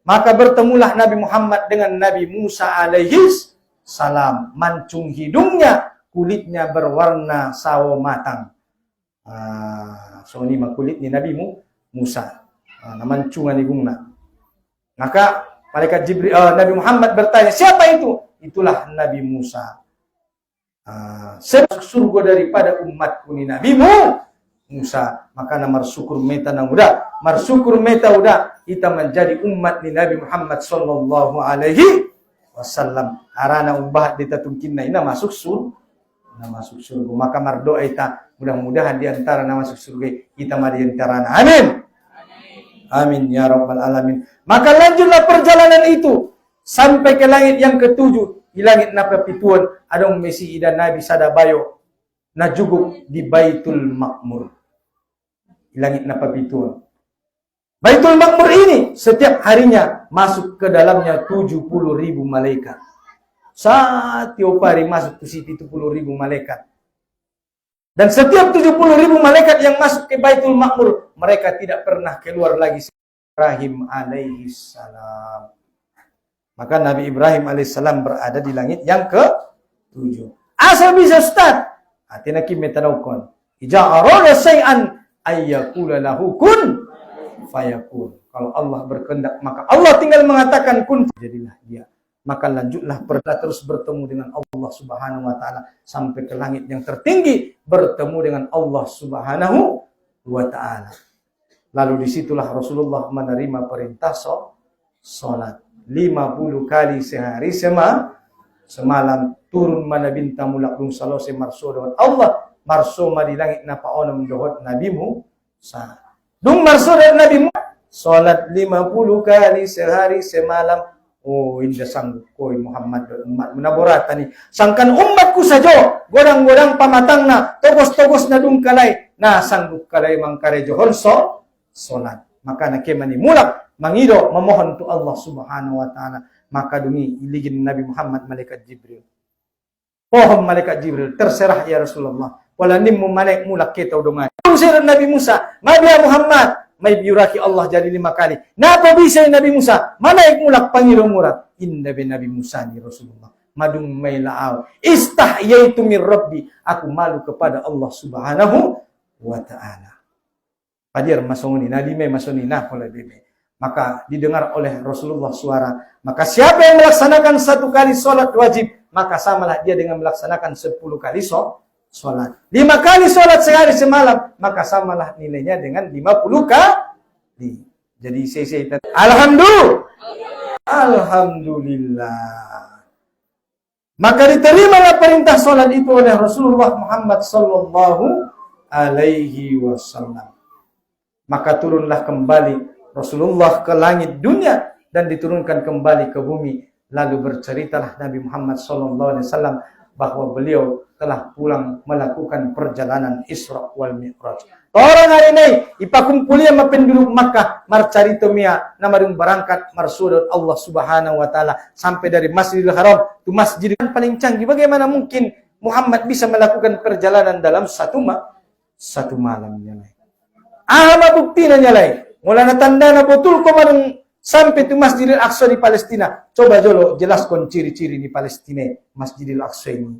Maka bertemulah Nabi Muhammad dengan Nabi Musa alaihi salam. Mancung hidungnya, kulitnya berwarna sawo matang. So ini kulit ni Nabi Musa. Mancungan hidungnya. Maka malaikat Jibril, Nabi Muhammad bertanya, siapa itu? Itulah Nabi Musa. Sebab surga daripada umatku ni Nabi Musa. Maka namar syukur meta na udah. Marsyukur meta udah. Kita menjadi umat ni Nabi Muhammad sallallahu alaihi wasallam. Arana ubah ditatungkin na ina masuk surga. Maka mardoa ita mudah-mudahan di antara na masuk surga kita mari antara. Amin. Amin ya rabbal alamin. Maka lanjutlah perjalanan itu sampai ke langit yang ke-7. Di langit na pepituan adong mesi ida Nabi sadabayo na juguk di Baitul Makmur. Langit na pabituan. Baitul Makmur ini setiap harinya masuk ke dalamnya 70.000 malaikat. Setiap hari masuk ke situ 70.000 malaikat. Dan setiap 70.000 malaikat yang masuk ke Baitul Makmur, mereka tidak pernah keluar lagi. Ibrahim alaihi salam. Maka Nabi Ibrahim alaihi salam berada di langit yang ke-7. Asal bisa Ustaz. Atina kimetanaukon. Ija arada say'an ayyakula lahu kun fayakun. Kalau Allah berkehendak maka Allah tinggal mengatakan kun jadilah dia. Maka lanjutlah terus bertemu dengan Allah Subhanahu wa taala sampai ke langit yang tertinggi bertemu dengan Allah Subhanahu wa taala. Lalu disitulah Rasulullah menerima perintah salat 50 kali sehari semalam turun mana bintang mulak dung salose marso dohot Allah marso ma di langit na paonom dohot Nabi Musa. Dung marso dohot Nabi Musa salat 50 kali sehari semalam. Oh, indah sanggup koi Muhammad dan umat menaborata ni. Sangkan umatku saja godang-godang pamatang na togos-togos na dung kalay na sanggup kalay mangkare johon solat. Maka nakemani mulak mangido memohon tu Allah Subhanahu wa taala. Maka dungi iligin Nabi Muhammad malaikat Jibril. Pohon malaikat Jibril terserah ya Rasulullah. Wala nimmu malaik mulak kita udungan. Sir Nabi Musa, Nabi Muhammad may biuraki Allah jadi 5 kali. Napa bisa Nabi Musa? Malaik mulak pangiro murat. Inda bin Nabi Musa ni Rasulullah. Madung may laaw. Istahyaitu min Rabbi. Aku malu kepada Allah Subhanahu wa ta'ala. Padir masunguni. Nabi may masuni na pula bime. Maka didengar oleh Rasulullah suara. Maka siapa yang melaksanakan 1 kali solat wajib. Maka samalah dia dengan melaksanakan 10 kali solat. 5 kali solat sehari semalam, maka samalah nilainya dengan 50 kali. Jadi saya Alhamdulillah. Maka diterimalah perintah solat itu oleh Rasulullah Muhammad sallallahu alaihi wasallam. Maka turunlah kembali Rasulullah ke langit dunia dan diturunkan kembali ke bumi. Lalu berceritalah Nabi Muhammad sallallahu alaihi wasallam bahwa beliau telah pulang melakukan perjalanan Isra wal Mi'raj. Orang hari ini ipakumpuli sama penduduk Makkah marcarito mia namarung berangkat marsudut Allah Subhanahu wa taala sampai dari Masjidil Haram itu masjid yang paling canggih. Bagaimana mungkin Muhammad bisa melakukan perjalanan dalam satu malam nyalai. Ama bukti na nyalai. Mula na tanda na betul ko marung sampai itu Masjidil Aqsa di Palestina. Coba jolo jelaskan ciri-ciri di Palestina Masjidil Aqsa ini.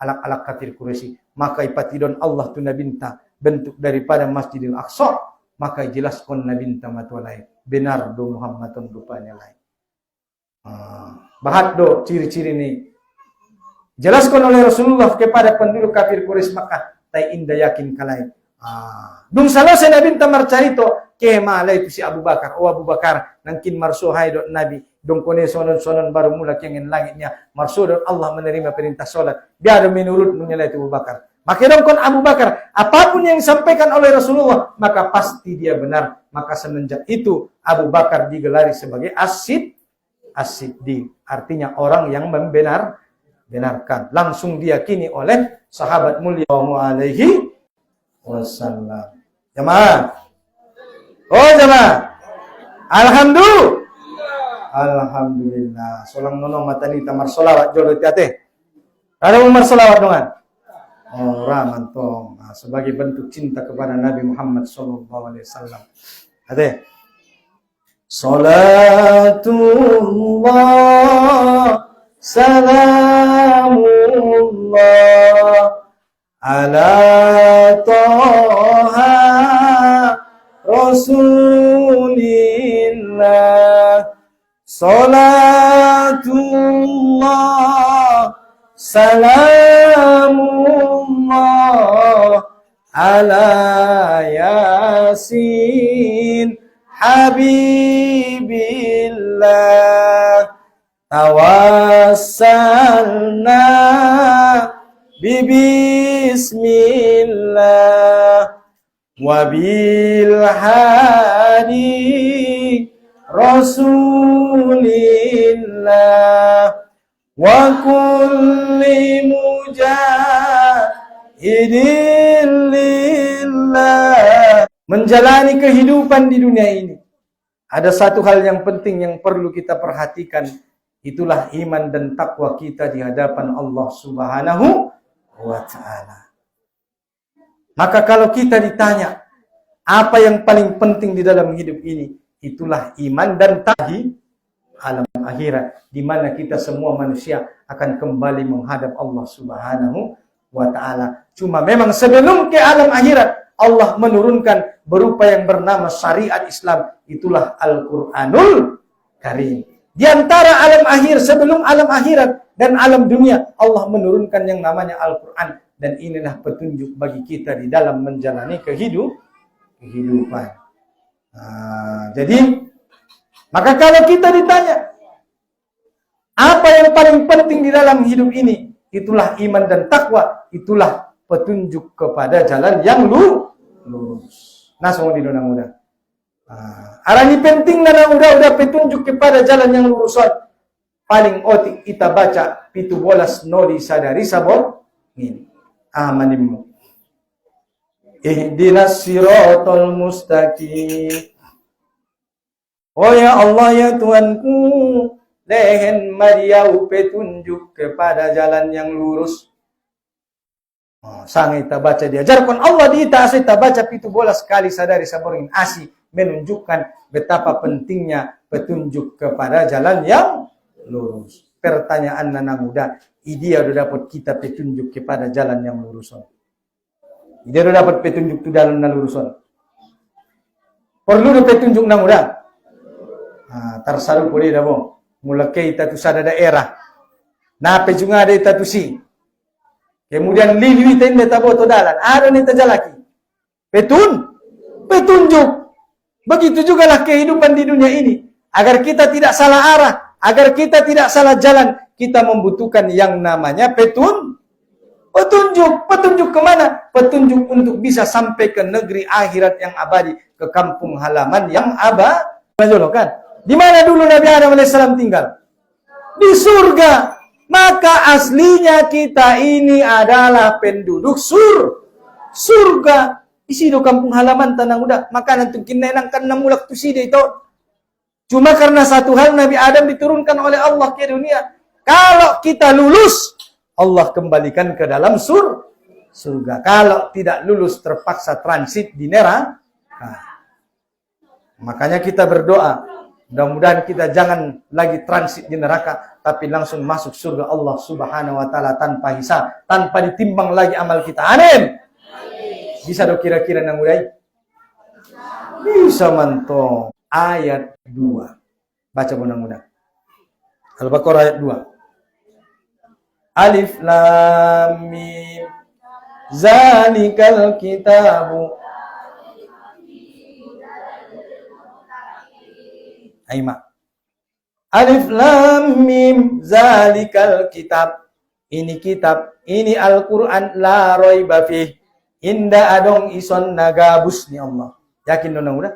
Alak-alak kafir Quraisy. Maka ipatidon Allah tu nabinta bentuk daripada Masjidil Aqsa. Maka jelaskan nabinta matwalai. Benar do Muhammadun rupanya lain. Bahat do ciri-ciri ini. Jelaskan oleh Rasulullah kepada penduduk kafir Quraisy Makkah. Tai inda yakin kalai. Dung salose nabinta marcarito. Kema itu si Abu Bakar. Oh Abu Bakar. Nangkin marsuhai dot Nabi. Dong kone sonon-sonon baru mula kengin langitnya. Marsudun Allah menerima perintah solat. Biar menurut menyelai Abu Bakar. Maka dong kon Abu Bakar. Apapun yang disampaikan oleh Rasulullah. Maka pasti dia benar. Maka semenjak itu Abu Bakar digelari sebagai as-siddiq. Artinya orang yang benarkan. Langsung diyakini oleh sahabat mulia alaihi wasallam. Jamaah. Oh jamaah. Alhamdulillah. Solang nono matani tamar solawat jolo tiate. Ada umar solawat dongan. Oh ramantong. Sebagai bentuk cinta kepada Nabi Muhammad sallallahu alaihi wasallam. Ade. Salatullah salamullah ala toha Rasulillah. Salatullah salamullah ala yasin habibillah tawassalna bibismillah wabil hadi Rasulillah wa kulli mujahidin lillah. Menjalani kehidupan di dunia ini ada satu hal yang penting yang perlu kita perhatikan. Itulah iman dan takwa kita di hadapan Allah Subhanahu wa ta'ala. Maka kalau kita ditanya apa yang paling penting di dalam hidup ini, itulah iman dan takwa alam akhirat, di mana kita semua manusia akan kembali menghadap Allah Subhanahu wa ta'ala. Cuma memang sebelum ke alam akhirat, Allah menurunkan berupa yang bernama syariat Islam. Itulah Al-Quranul Karim. Di antara alam akhir, sebelum alam akhirat dan alam dunia, Allah menurunkan yang namanya Al-Quran. Dan inilah petunjuk bagi kita di dalam menjalani kehidupan. Jadi, maka kalau kita ditanya, Apa yang paling penting di dalam hidup ini? Itulah iman dan takwa. Itulah petunjuk kepada jalan yang lurus. Nah, semua di dunia muda. Arani penting na udah petunjuk kepada jalan yang lurusan. Paling otik kita baca 17 nodi sadari sabor ini. Amanimu. Ihdinas siratal mustaqim. Oh ya Allah ya Tuhanku, lehen mariau petunjuk kepada jalan yang lurus. Sang kita baca diajarkan Allah di kita baca 17 kali sadari saborin asi menunjukkan betapa pentingnya petunjuk kepada jalan yang lurus. Pertanyaan anak muda, dia udah dapat kita petunjuk kepada jalan yang lurus. Dia udah dapat petunjuk ke jalan yang lurus. Perlu petunjuk anak muda. Tersalu boleh dah bang. Mula kita tu sada daerah. Nape juga ada kita tu si. Kemudian lili tenda tabo to dalan. Ada nih tajalaki. Petunjuk. Begitu juga lah kehidupan di dunia ini. Agar kita tidak salah arah, agar kita tidak salah jalan, kita membutuhkan yang namanya petunjuk. Petunjuk kemana? Petunjuk untuk bisa sampai ke negeri akhirat yang abadi, ke kampung halaman yang abadi. Kan? Di mana dulu Nabi Adam AS tinggal? Di surga. Maka aslinya kita ini adalah penduduk surga. Isi do kampung halaman tanah muda. Maka nanti kinenang kan namulak tu sida itu. Cuma karena satu hal Nabi Adam diturunkan oleh Allah ke dunia. Kalau kita lulus, Allah kembalikan ke dalam surga. Kalau tidak lulus terpaksa transit di neraka. Makanya kita berdoa. Mudah-mudahan kita jangan lagi transit di neraka, tapi langsung masuk surga Allah Subhanahu wa taala tanpa hisab, tanpa ditimbang lagi amal kita. Amin. Bisa do kira-kira nang mulai? Bisa mantong. Ayat 2. Baca mudah-mudahan. Al-Baqarah ayat 2. Alif lam mim. Zalikal kitabu. Aima. Alif lam mim zalikal kitab. Ini kitab, ini Al-Qur'an la raiba fih. Inda adong ison nagabus ni Allah. Yakin dong udah?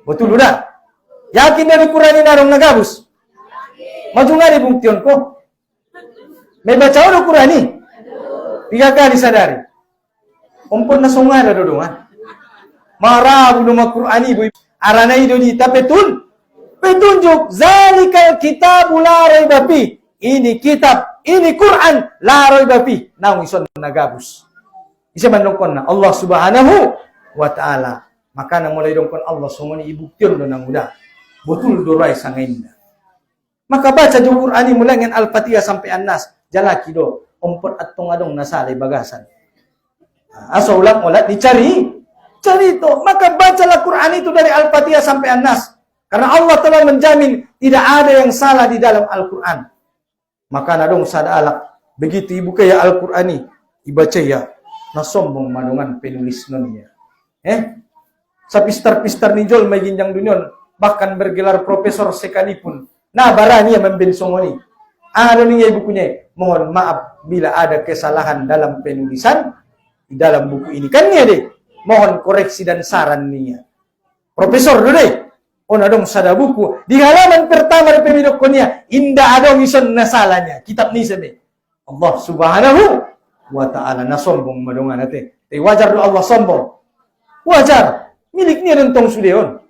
Betul udah? Yakin dari Qur'an ini adong nagabus? Maju ngari buktion ko. May baca udah Qur'an ini? 3 kali sadari. Umpun na sungada dodongan. Marabu nama Qur'an ibu. Arana ido di petunjuk zalikal kitabul la raiba fi. Ini kitab, ini Quran la raiba fi. Naung ison nagabus. Isa manungkon na Allah Subhanahu wa taala. Maka na mulai dongkon Allah sumuni ibuktion do nang muda. Betul dorai sangainda. Maka baca jo Quran ini mulai dengan Al-Fatihah sampai An-Nas. Jalaki do umpot atong adong nasalay bagasan. Asa ulat dicari itu. Maka bacalah Quran itu dari Al-Fatihah sampai An-Nas. Karena Allah telah menjamin tidak ada yang salah di dalam Al-Quran. Maka nadong sada alak. Begitu ibu kaya Al-Quran ini. Ibaca ya. Nasombong madungan penulis nonnya. Sa pistar-pistar nijol may ginjang dunyon. Bahkan bergelar profesor sekalipun. Nah barani yang membensongoni. Ano niya ibukunya. Mohon maaf bila ada kesalahan dalam penulisan. Di dalam buku ini. Kan niya deh. Mohon koreksi dan saran niya. Profesor dulu deh. Adong sada buku. Di halaman pertama dari pemidokonya. Indah adong ison nasalahnya. Kitab ni sabi. Allah Subhanahu wa ta'ala nasombong madungan natin. Wajar do Allah sombong. Wajar. Milik niya rentong sudeon.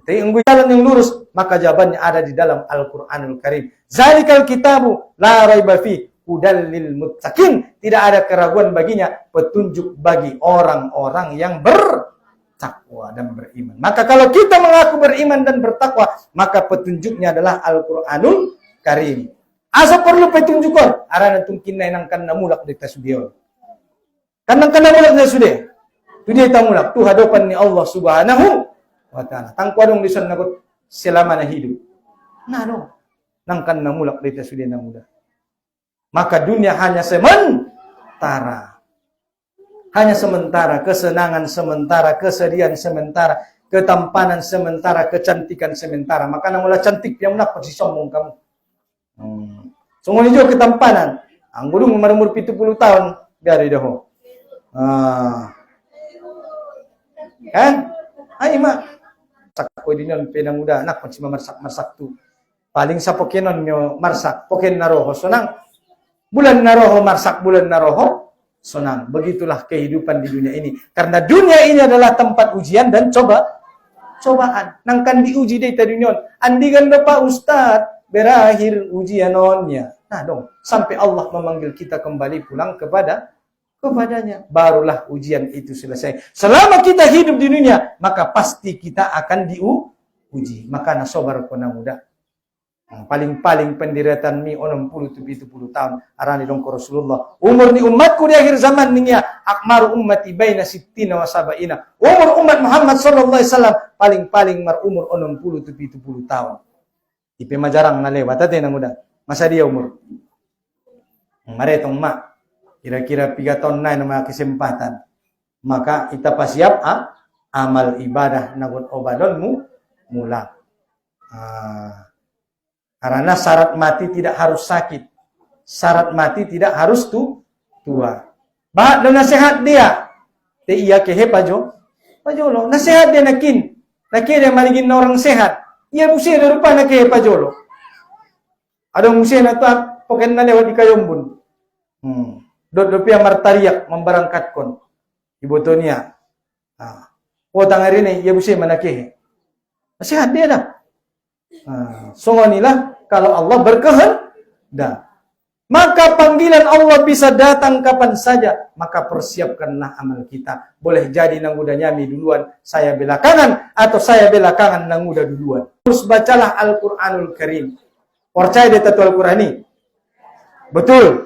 Tapi ang jalan yang lurus. Maka jawabannya ada di dalam Al-Quranul Karim. Zalikal kitabu la raiba fi hudal lil muttaqin. Tidak ada keraguan baginya. Petunjuk bagi orang-orang yang bertakwa dan beriman. Maka kalau kita mengaku beriman dan bertakwa, maka petunjuknya adalah Al-Quranul Karim. Asa perlu petunjuk ko? Aranan tungkin na nang kanamulak di tasbiyon. Kanang kanamulak na sude. Tudi tamulak tu hadapan ni Allah Subhanahu wa ta'ala. Tangkwadong lisan nagot selama na hidup. Nano nang kanamulak di tasbiyon na muda. Maka dunia hanya sementara. Hanya sementara, kesenangan sementara, kesedihan sementara, ketampanan sementara, kecantikan sementara. Maka nang mula cantik yang nak pasti sombong kamu. Sungguh juga ketampanan. Ang gulung umur 70 tahun dari dah. Kan? Ay mak. Sakko dinon penang uda anak pasti marsak tu. Paling sa pokenon nyo marsak, poken naroho sonang. Bulan naroho marsak, bulan naroho sonang. Begitulah kehidupan di dunia ini. Karena dunia ini adalah tempat ujian dan cobaan. Nangkan diuji deh tadi nyon. Andigan Pak Ustad berakhir ujianonnya. Nah dong, sampai Allah memanggil kita kembali pulang kepadanya. Barulah ujian itu selesai. Selama kita hidup di dunia, maka pasti kita akan diuji. Maka nasobar ko na muda. Paling-paling pendiratan mi 60-70 tahun. Arani dong ko Rasulullah. Umur ni umatku di akhir zaman niya. Akmaru ummati baina 60 wa 70. Umur umat Muhammad sallallahu alaihi wasallam paling-paling umur 60-70 tahun. Ipe majarang na lewat ate na muda. Masa dia umur. Mare tong mak. Kira-kira 3 tahun na mga kesempatan. Maka kita pasiap amal ibadah nagun obadonmu mula. Karena syarat mati tidak harus sakit. Syarat mati tidak harus tua. Bahak dan nasihat dia. Te iya kehe pajolo. Nasihat dia nakin. Nakin dia maligin na orang sehat. Iya musir na rupa na kehe pajolo. Adong musir na to poken na lewat di kayombun. Dopi yang martariak memberangkatkan. Ibu Tonia. Tangari ni iya musir manakehe. Nasihat dia dah. Sungonilah kalau Allah berkehendak. Maka panggilan Allah bisa datang kapan saja. Maka persiapkanlah amal kita. Boleh jadi nang udah nyami duluan, saya belakangan. Atau saya belakangan nang udah duluan. Terus bacalah Al-Quranul Karim. Percaya dia tatu Al-Quran ini? Betul.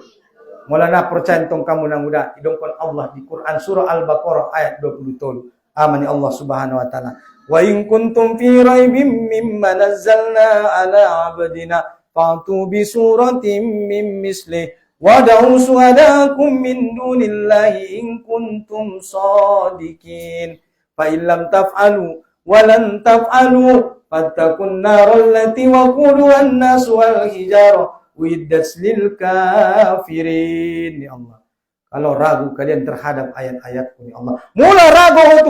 Mulana percaya tong kamu nang udah. Idongkon Allah di Quran surah Al-Baqarah ayat 20 tolu. Amani Allah subhanahu wa ta'ala. Wa in kuntum fi raibim mimma nazzalna ala abdina fa'tu bi suratin min misli wad'u suhadakum min dunillahi in kuntum shadiqin fa in lam taf'alu wa lan taf'alu fattaqun naral lati waquduha an-nas wal hijarah uiddat lil kafirin. Ya Allah, kalau ragu kalian terhadap ayat-ayatku ya Allah, mula ragu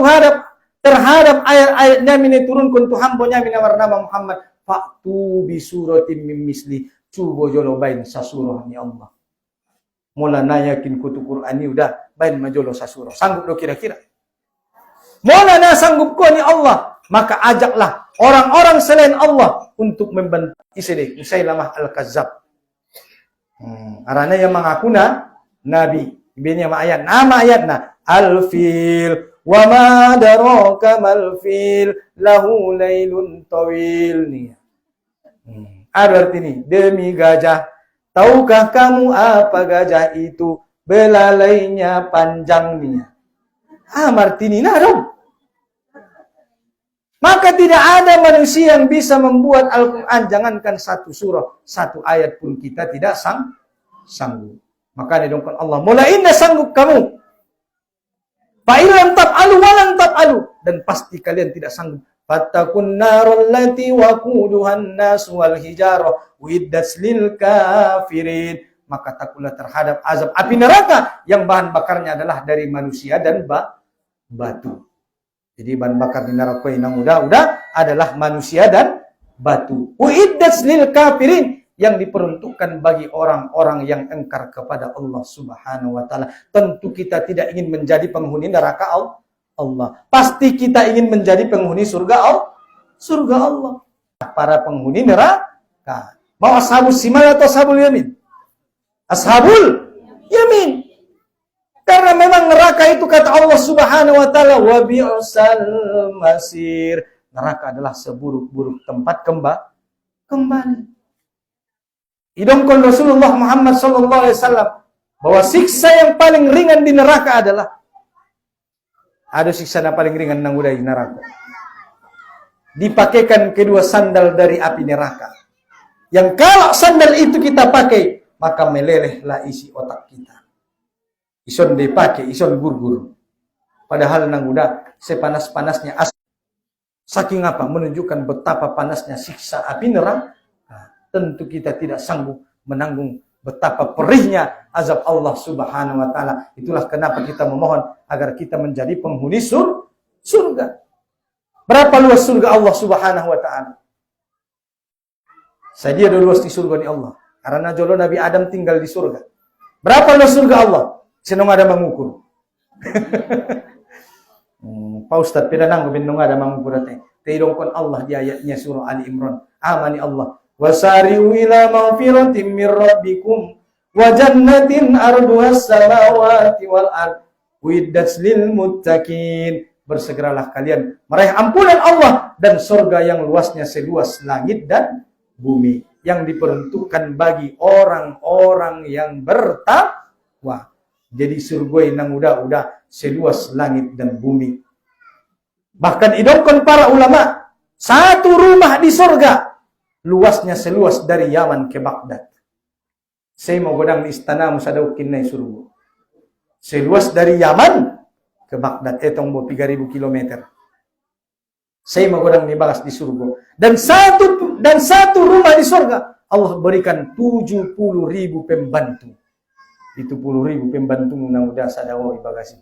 terhadap ayat-ayatnya ini turunkan Tuhan punya nama Muhammad. Faktu bi suratin min misli. Cuba jolo bain sasurah ni Allah. Mula nayakin kutu Quran ni udah bain majolo sasurah. Sanggup do kira-kira? Mula na sanggup ko ni Allah. Maka ajaklah orang-orang selain Allah untuk membantu isili Musailamah Al-Kazzab. Arana yang mengaku Nabi. Ibenya ayat. Nama ayatna Al-Fil. Wa ma daraka mal fil lahu lailun tawil nih. Ada arti ini, demi gajah. Tahukah kamu apa gajah itu? Belalainya panjang nih. Martini dong. Maka tidak ada manusia yang bisa membuat Al-Quran. Jangankan satu surah, satu ayat pun kita tidak sanggup. Maka didongkan Allah. Mulai indah sanggup kamu. Fa'ilam tab'alu walang tab'alu. Dan pasti kalian tidak sanggup. Fattakun narul lati waquduhan nas wal hijarah uiddat lil kafirin. Maka takutlah terhadap azab api neraka yang bahan bakarnya adalah dari manusia dan batu. Jadi bahan bakar di neraka yang udah adalah manusia dan batu. Uiddat lil kafirin. Yang diperuntukkan bagi orang-orang yang engkar kepada Allah subhanahu wa ta'ala. Tentu kita tidak ingin menjadi penghuni neraka Allah. Pasti kita ingin menjadi penghuni surga Allah. Para penghuni neraka. Mau ashabul simal atau ashabul yamin? Ashabul yamin. Karena memang neraka itu kata Allah subhanahu wa ta'ala. Wa bi'sal masir. Neraka adalah seburuk-buruk tempat kembali. Idongkon Rasulullah Muhammad sallallahu alaihi wasallam bahwa siksa yang paling ringan di neraka adalah ada siksa yang paling ringan nang udah di neraka. Dipakaikan kedua sandal dari api neraka. Yang kalau sandal itu kita pakai, maka melelehlah isi otak kita. Ison dipakai, ison gurgur. Padahal nang udah sepanas-panasnya Saking apa? Menunjukkan betapa panasnya siksa api neraka. Nah, tentu kita tidak sanggup menanggung betapa perihnya azab Allah Subhanahu wa taala. Itulah kenapa kita memohon agar kita menjadi penghuni surga. Berapa luas surga Allah Subhanahu wa taala? Sadia ada luas di surga ni Allah. Karena jolo Nabi Adam tinggal di surga. Berapa luas surga Allah? Senong ada mengukur. Pak Ustaz pinanang binung ada mengukur teh. Tidongkon Allah di ayatnya surah Ali Imran. Amani Allah. Wasari'u ila maghfiratin min rabbikum wa jannatin arduhas samawati wal ard uiddat lil muttaqin. Bersegeralah kalian meraih ampunan Allah dan surga yang luasnya seluas langit dan bumi, yang diperuntukkan bagi orang-orang yang bertakwa. Jadi surga yang udah seluas langit dan bumi. Bahkan idongkan para ulama, satu rumah di surga luasnya seluas dari Yaman ke Baghdad. Saya mau godang istana musadaukin na surga. Seluas dari Yaman ke Baghdad, etong 3000 kilometer. Saya mau godang dibahas di surga. Dan satu rumah di surga Allah berikan 70.000 pembantu. 70.000 pembantu nang udah sadawa bagasi.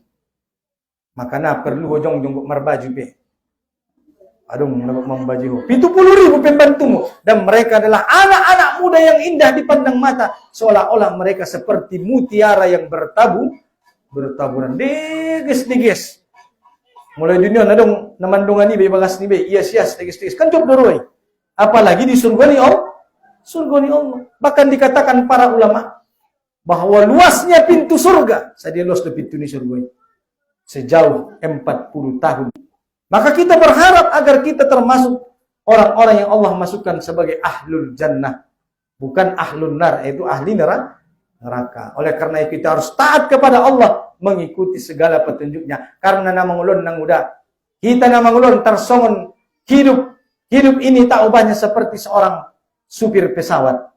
Makanya perlu hojong jonggok marbaju be. Aduh, membaju. 70.000 pembantumu dan mereka adalah anak-anak muda yang indah dipandang mata, seolah-olah mereka seperti mutiara yang bertaburan. Diges. Mulai dunia nadong namandungan ni be bagas ni be. Iya sias diges. Kan job doroi. Apalagi di surga ni Allah. Surga ni Allah. Bahkan dikatakan para ulama bahwa luasnya pintu surga. Saya luas di pintu ni surga ini. Sejauh 40 tahun. Maka kita berharap agar kita termasuk orang-orang yang Allah masukkan sebagai ahlul jannah. Bukan ahlun nar, yaitu ahli neraka. Oleh karena itu kita harus taat kepada Allah, mengikuti segala petunjuknya. Karena nama ulun nang udah. Kita nama ulun tersongon hidup ini tak ubahnya seperti seorang supir pesawat.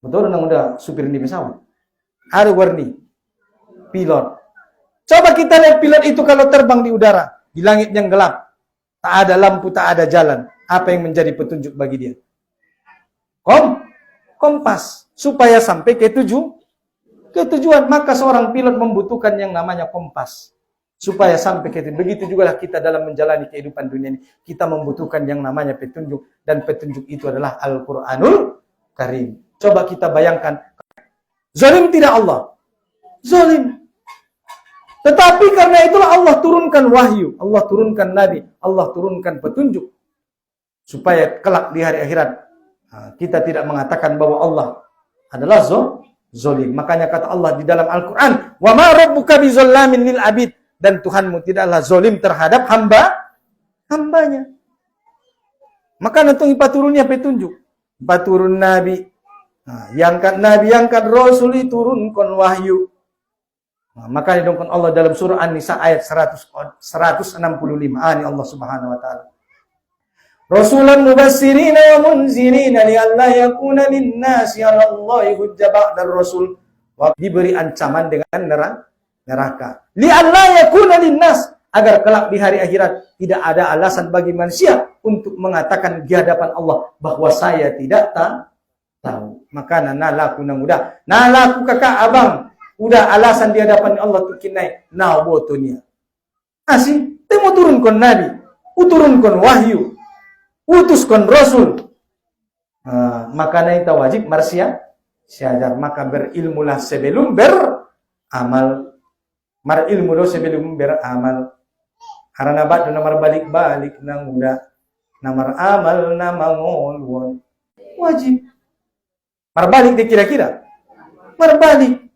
Betul nang udah supir di pesawat. Ada warni pilot. Coba kita lihat pilot itu kalau terbang di udara, di langit yang gelap, tak ada lampu, tak ada jalan. Apa yang menjadi petunjuk bagi dia? Kompas. Supaya sampai ke tujuan. Maka seorang pilot membutuhkan yang namanya kompas. Supaya sampai ke tujuan. Begitu juga lah kita dalam menjalani kehidupan dunia ini. Kita membutuhkan yang namanya petunjuk. Dan petunjuk itu adalah Al-Quranul Karim. Coba kita bayangkan. Zalim tidak Allah. Zalim. Tetapi karena itulah Allah turunkan wahyu, Allah turunkan nabi, Allah turunkan petunjuk. Supaya kelak di hari akhirat kita tidak mengatakan bahwa Allah adalah zalim. Makanya kata Allah di dalam Al-Quran, "Wa ma rabbuka bizallamin lil abid." Dan Tuhanmu tidaklah zalim terhadap hambanya. Maka nanti turunnya petunjuk. Turun nabi. Yang kat rasul turunkan wahyu. Maka didongkon Allah dalam surah An-Nisa ayat 165. Ini Allah Subhanahu wa taala. Rasulan mubassirina wa munzirina li'alla yakuna lin-nasi 'ala Allahi hujjah ba'da rasul. Diberi ancaman dengan neraka. Li'alla yakuna lin-nas, agar kelak di hari akhirat tidak ada alasan bagi manusia untuk mengatakan di hadapan Allah bahwa saya tidak tahu. Maka nalaku nang udah. Nalaku kakak abang. Udah alasan di hadapan Allah tu kinai na botonia. Asih, temu turunkan nabi, uturunkan wahyu, utuskan rasul. Maka naita wajib syajar. Maka berilmulah sebelum beramal. Marilmu do sebelum beramal. Karena batu namar balik nang udah. Namar amal nama ngolwon. Wajib. Marbalik dia kira-kira. Marbalik.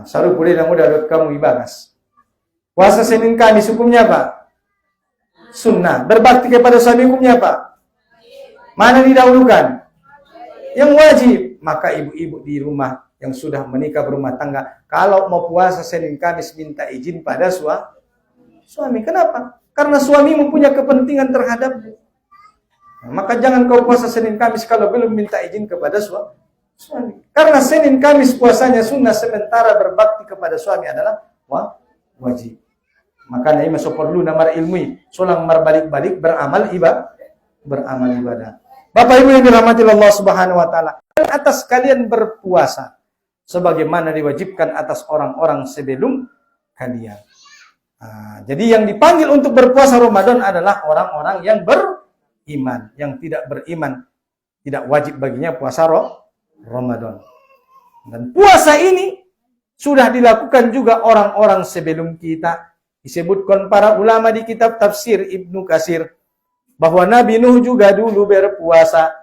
Saru boleh nang udah kamu ibagas. Puasa Senin Kamis hukumnya apa? Sunnah. Berbakti kepada suami hukumnya apa? Mana didahulukan? Yang wajib. Maka ibu-ibu di rumah yang sudah menikah berumah tangga, kalau mau puasa Senin Kamis minta izin pada suami. Kenapa? Karena suami mempunyai kepentingan terhadapmu. Maka jangan kau puasa Senin Kamis kalau belum minta izin kepada suami. Karena Senin Kamis puasanya sunnah, sementara berbakti kepada suami adalah wajib. Makanya ini masuk perlu namar ilmu, solang balik beramal ibadah. Bapak Ibu yang dirahmati Allah Subhanahu wa taala, atas kalian berpuasa sebagaimana diwajibkan atas orang-orang sebelum kalian. Jadi yang dipanggil untuk berpuasa Ramadan adalah orang-orang yang beriman. Yang tidak beriman tidak wajib baginya puasa Ramadan. Dan puasa ini sudah dilakukan juga orang-orang sebelum kita. Disebutkan para ulama di kitab tafsir Ibnu Katsir bahwa Nabi Nuh juga dulu berpuasa.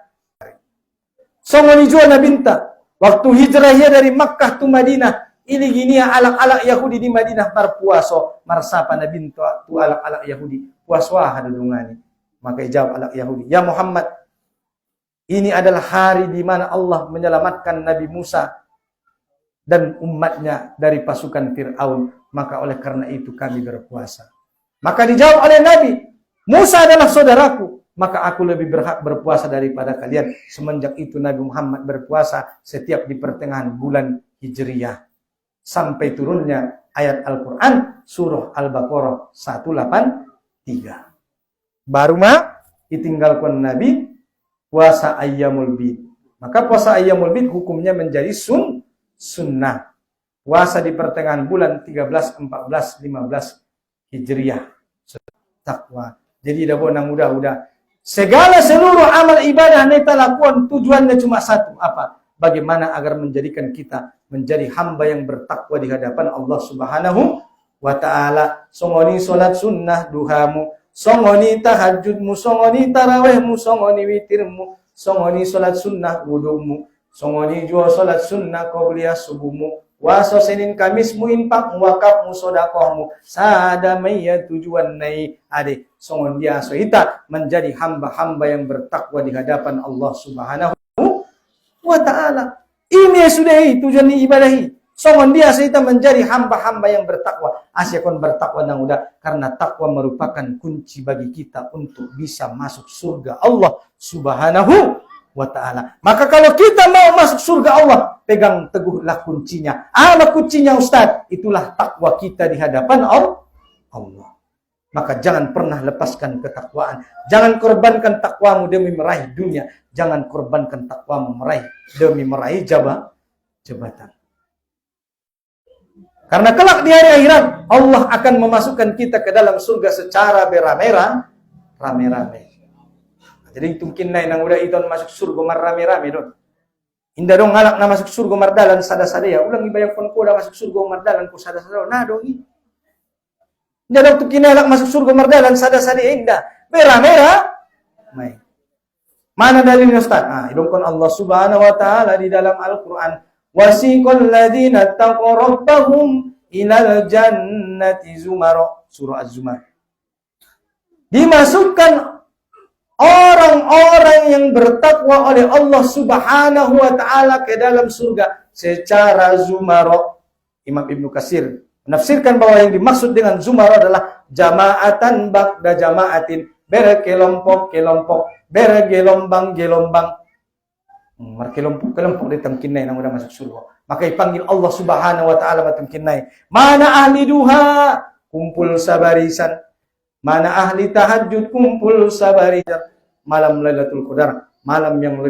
Songoni jua nabinta waktu hijrahnya dari Makkah ke Madinah, ini gini alak-alak Yahudi di Madinah berpuasa, marsapa nabinta tu alak-alak Yahudi puasa hadulungani. Maka jawab alak Yahudi, "Ya Muhammad, ini adalah hari di mana Allah menyelamatkan Nabi Musa dan umatnya dari pasukan Fir'aun. Maka oleh karena itu kami berpuasa." Maka dijawab oleh Nabi, "Musa adalah saudaraku, maka aku lebih berhak berpuasa daripada kalian." Semenjak itu Nabi Muhammad berpuasa setiap di pertengahan bulan Hijriyah. Sampai turunnya ayat Al-Quran, surah Al-Baqarah 183. Baru ditinggalkan Nabi puasa Ayyamul Bid. Maka puasa Ayyamul Bid hukumnya menjadi sunnah. Puasa di pertengahan bulan 13, 14, 15 Hijriyah. Takwa. Jadi dah bonang udah. Segala seluruh amal ibadah yang kita lakukan tujuannya cuma satu. Apa? Bagaimana agar menjadikan kita menjadi hamba yang bertakwa di hadapan Allah Subhanahu wa ta'ala. Songoni solat sunnah duhamu, songoni tahajudmu, songoni tarawihmu, songoni witirmu, songoni solat sunnah wudumu, songoni jua solat sunnah qobliyah subuhmu, waso Senin Kamis mu infak wakafmu sodakohmu, sadamaya tujuan nai ade. Songon dia sohita menjadi hamba-hamba yang bertakwa di hadapan Allah Subhanahu wa ta'ala. Ini sudah tujuan ibadahi. Songon dia sohita menjadi hamba-hamba yang bertakwa. Asyakon bertakwa nang udah, karena takwa merupakan kunci bagi kita untuk bisa masuk surga Allah Subhanahu wa ta'ala. Maka kalau kita mau masuk surga Allah, pegang teguhlah kuncinya. Apa kuncinya Ustaz? Itulah takwa kita di hadapan Allah. Maka jangan pernah lepaskan ketakwaan. Jangan korbankan takwamu demi meraih dunia. Jangan korbankan takwamu demi meraih jabatan. Karena kelak di hari akhirat Allah akan memasukkan kita ke dalam surga secara rame-rame. Jadi mungkin naik nang udah itu masuk surga rame-rame don. Indah dong ngalak na masuk surga mardalan sada-sada ya. Ulang ibayang pun ko masuk surga mardalan ko sada-sada. Nah dong ini. Indah dong tu kinalak masuk surga mardalan sada-sada indah. Merah-merah. Mana dalilnya Ustaz? Idongkon Allah Subhanahu wa taala di dalam Al-Qur'an, wasiqal ladzina taqaw rabbahum ilal jannati zumara. Surah Az-Zumar. Dimasukkan orang-orang yang bertakwa oleh Allah Subhanahu wa ta'ala ke dalam surga secara zumara. Imam Ibnu Katsir menafsirkan bahwa yang dimaksud dengan zumara adalah jama'atan ba'da jama'atin, berkelompok-kelompok, bergelombang-gelombang. Kelompok-kelompok ditamkinai yang udah masuk surga. Maka dipanggil Allah Subhanahu wa ta'ala matamkinai. Mana ahli duha? Kumpul sabarisan. Mana ahli tahajud? Kumpul sabarisan. Malam Lailatul Qadar, malam yang